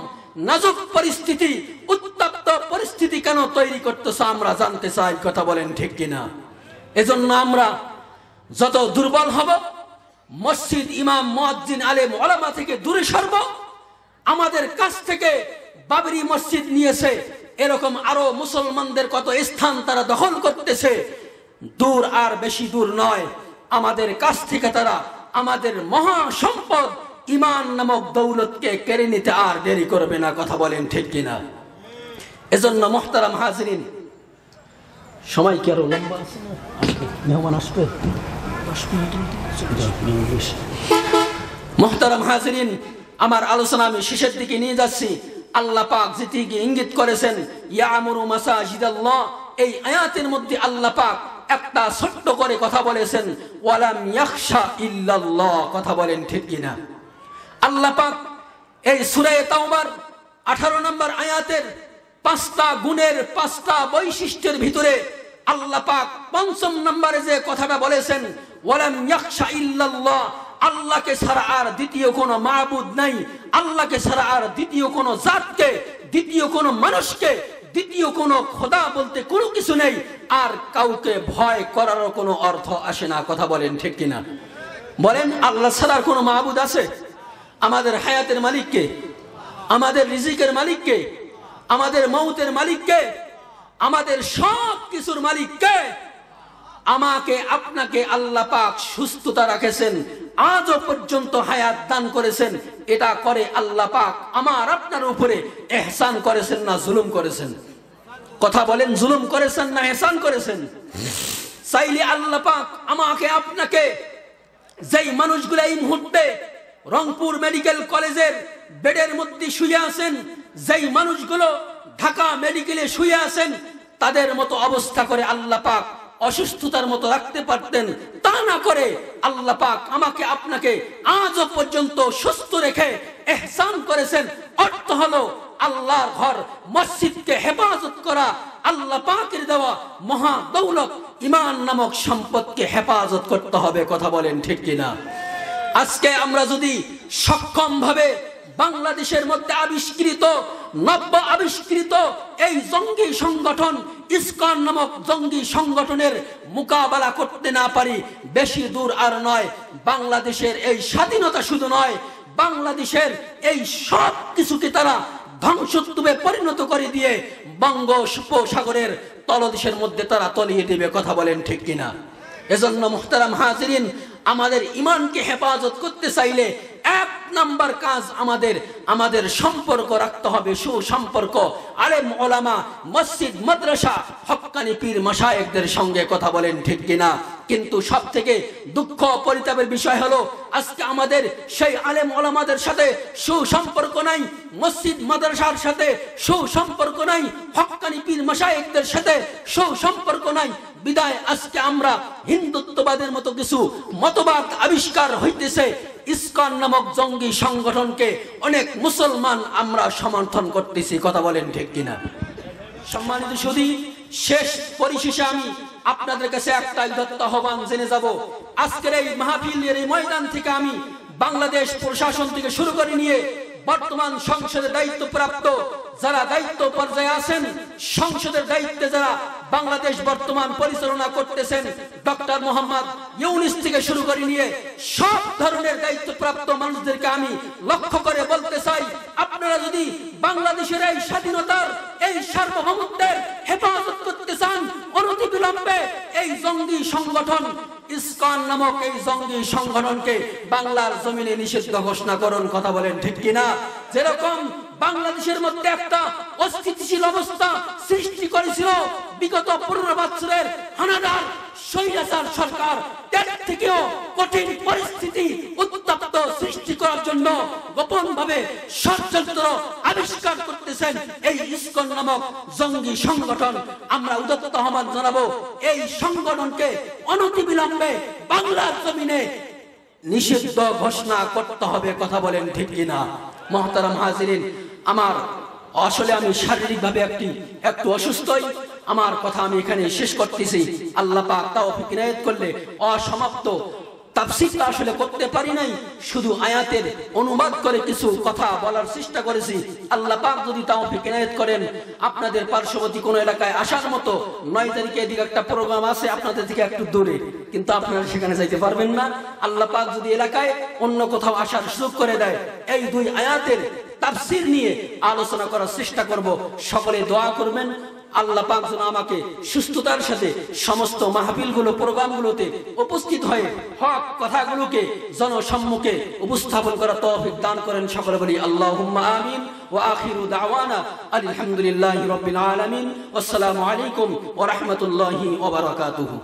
নাজুক পরিস্থিতি, উত্তপ্ত পরিস্থিতি কেন তৈরি করতেছ আমরা জানতে চাই। কথা বলেন ঠিক কিনা? এজন্য আমরা যত দুর্বল হব, মসজিদ, ইমাম, মুয়াজ্জিন, আলেম, উলামা থেকে দূরে সরব। আমাদের কাছ থেকে বাবরি মসজিদ নিয়েছে, এরকম আরো মুসলমানদের কত স্থান তারা দখল করতেছে। দূর আর বেশি দূর নয়, আমাদের কাছ থেকে তারা আমাদের মহা সম্পদ ঈমান নামক দৌলতকে কেড়ে নিতে আর দেরি করবে না। কথা বলেন ঠিক কিনা? এজন্য মুহতারাম হাজিরিন, সময় কি আরো লম্বা আছে না? মেহমান আসবে। মুহতারাম হাজিরিন, আমার আলোচনা আমি শেষের দিকে নিয়ে যাচ্ছি। আল্লাহ পাক যেদিকে ইঙ্গিত করেছেন ইয়ামুরু মাসাজিদাল্লাহ, এই আয়াতের মধ্যে আল্লাহ পাক একটা ছোট্ট করে কথা বলেছেন, ওয়ালাম ইয়াখশা ইল্লাল্লাহ। কথা বলেন ঠিক কিনা? আল্লাহ পাক এই সূরা তাওবার 18 নম্বর আয়াতের 5টা গুণের, 5টা বৈশিষ্ট্যের ভিতরে আল্লাহ পাক 5ম নম্বরে যে কথাটা বলেছেন, ওয়ালাম ইয়াখশা ইল্লাল্লাহ, আল্লাহকে ছাড়া আর দ্বিতীয় কোনো মাবুদ নাই, আল্লাহকে ছাড়া আর দ্বিতীয় কোনো জাতকে, দ্বিতীয় কোনো মানুষকে, দ্বিতীয় কোনো খোদা বলতে কোনো কিছু নেই, আর কাউকে ভয় করারও কোনো অর্থ আসে না। কথা বলেন ঠিক কিনা? বলেন, আল্লাহ ছাড়া কোনো মাবুদ আছে? আমাদের হায়াতের মালিককে, আমাদের রিজিকের মালিককে, আমাদের মৌতের মালিককে, আমাদের সব কিছুর মালিককে। আমাকে আপনাকে আল্লাহ পাক সুস্থতা রাখেছেন, আজও পর্যন্ত হায়াত দান করেছেন। এটা করে আল্লাহ পাক আমার আপনার উপরে ইহসান করেছেন না জুলুম করেছেন? কথা বলেন, জুলুম করেছেন না ইহসান করেছেন? চাইলে আল্লাহ পাক আমাকে আপনাকে, যেই মানুষগুলো এই মুহূর্তে রংপুর মেডিকেল কলেজের বেডের মধ্যে শুয়ে আছেন, যেই মানুষগুলো ঢাকা মেডিকেলে শুয়ে আছেন, তাদের মতো অবস্থা করে আল্লাহ পাক অসুস্থতার মতো রাখতে পারতেন। তা না করে আল্লাহ পাক আমাকে আপনাকে আজও পর্যন্ত সুস্থ রেখে ইহসান করেছেন। অর্থ হলো আল্লাহর ঘর মসজিদকে হেফাজত করা, আল্লাহ পাকের দেওয়া মহা দৌলত ঈমান নামক সম্পদকে হেফাজত করতে হবে। কথা বলেন ঠিক কিনা? আজকে আমরা যদি সক্ষম ভাবে বাংলাদেশের মধ্যে নব্য আবিষ্কৃত এই জঙ্গি সংগঠন ইসকন নামক জঙ্গি সংগঠনের মোকাবেলা করতে না পারি, বেশি দূর আর নয়, বাংলাদেশের এই স্বাধীনতা শুধু নয়, বাংলাদেশের এই সব কিছুকে তারা ধ্বংসস্তূপে পরিণত করে দিয়ে বঙ্গোপসাগরের তলদেশের মধ্যে তারা তলিয়ে দিবে। কথা বলেন ঠিক কিনা? এজন্য মুহতারাম হাজিরিন, আমাদের ঈমানকে হেফাজত করতে চাইলে এক নাম্বার কাজ আমাদের সম্পর্ক রাখতে হবে, সুসম্পর্ক আলেম ওলামা, মসজিদ মাদ্রাসা, হক্কানি পীর মাশায়েখদের সঙ্গে। কথা বলেন ঠিক কিনা? কিন্তু সব থেকে দুঃখ পরিতাপের বিষয় হলো আজকে আমাদের সেই আলেম ওলামাদের সাথে সুসম্পর্ক নাই, মসজিদ মাদ্রাসার সাথে সুসম্পর্ক নাই, হক্কানি পীর মাশায়েখদের সাথে সুসম্পর্ক নাই। বিদায় আজকে আমরা হিন্দুত্ববাদের মতো কিছু মতবাদ আবিষ্কার হইতেছে। ইসকন নামক জঙ্গি সংগঠনকে অনেক মুসলমান আমরা সমর্থন করতেছি। কথা বলেন ঠিক কিনা? সম্মানিত সুধী, শেষ পরিশেষে আমি আপনাদের কাছে একটা আহ্বান জেনে যাব। আজকের এই মাহফিলের এই ময়দান থেকে আমি বাংলাদেশ প্রশাসন থেকে শুরু করে নিয়ে বর্তমান সংসদের দায়িত্বপ্রাপ্ত যারা দায়িত্ব পর্যায়ে আছেন, সংসদের দায়িত্বে যারা বাংলাদেশ বর্তমান পরিচালনা করতেছেন, ডক্টর মোহাম্মদ ইউনূস থেকে শুরু করে নিয়ে সব ধরনের দায়িত্বপ্রাপ্ত মানুষদেরকে আমি লক্ষ্য করে বলতে চাই, আপনারা যদি বাংলাদেশের এই স্বাধীনতার, এই সার্বভৌমত্বের হেফাজত করতে চান, অনতিবিলম্বে এই জঙ্গি সংগঠন ইসকন নামক এই জঙ্গি সংগঠনকে বাংলার জমিনে নিষিদ্ধ ঘোষণা করুন। কথা বলেন ঠিক কিনা? যেরকম বাংলাদেশের মধ্যে একটা অস্থিতিশীল অবস্থা সৃষ্টি করেছিল বিগত 15 বছরের হানাদার স্বৈরাচার সরকার, তার থেকেও কঠিন পরিস্থিতি উত্তপ্ত সৃষ্টি করার জন্য গোপন ভাবে ষড়যন্ত্র আবিষ্কার করতেছেন এই ইসকন নামক জঙ্গি সংগঠন। আমরা উদাত্ত আহ্বান জানাবো, এই সংগঠনকে অনতিবিলম্বে বাংলার জমিনে নিষিদ্ধ ঘোষণা করতে হবে। কথা বলেন ঠিক কিনা? মুহতারাম হাজিরিন, আমার আসলে আমি শারীরিকভাবে একটু অসুস্থই, আমার কথা আমি এখানে শেষ করতেছি। আল্লাহ পাক তৌফিক ইনায়েত করলে অসমাপ্ত তাফসীরটা আসলে করতে পারি নাই, শুধু আয়াতের অনুবাদ করে কিছু কথা বলার চেষ্টা করেছি। আল্লাহ পাক যদি তৌফিক ইনায়েত করেন, আপনাদের পার্শ্ববর্তী কোনো এলাকায় আসার মতো 9 তারিখে এদিকে একটা প্রোগ্রাম আছে আপনাদের থেকে একটু দূরে, কিন্তু আপনারা সেখানে যাইতে পারবেন না। আল্লাহ পাক যদি এলাকায় অন্য কোথাও আসার সুযোগ করে দেয়, এই 2 আয়াতের তাফসীর নিয়ে আলোচনা করার চেষ্টা করব। সকলে দোয়া করবেন আল্লাহ পাক যেন আমাকে সুস্থতার সাথে সমস্ত মাহফিলগুলো, প্রোগ্রামগুলোতে উপস্থিত হয়ে হক কথাগুলোকে জনসম্মুখে উপস্থাপন করার তৌফিক দান করেন। সকলে বলি আল্লাহুম্মা আমিন। ওয়া আখিরু দাওয়ানা আলহামদুলিল্লাহি রাব্বিল আলামিন। আসসালামু আলাইকুম ওয়া রাহমাতুল্লাহি ওয়া বারাকাতুহু।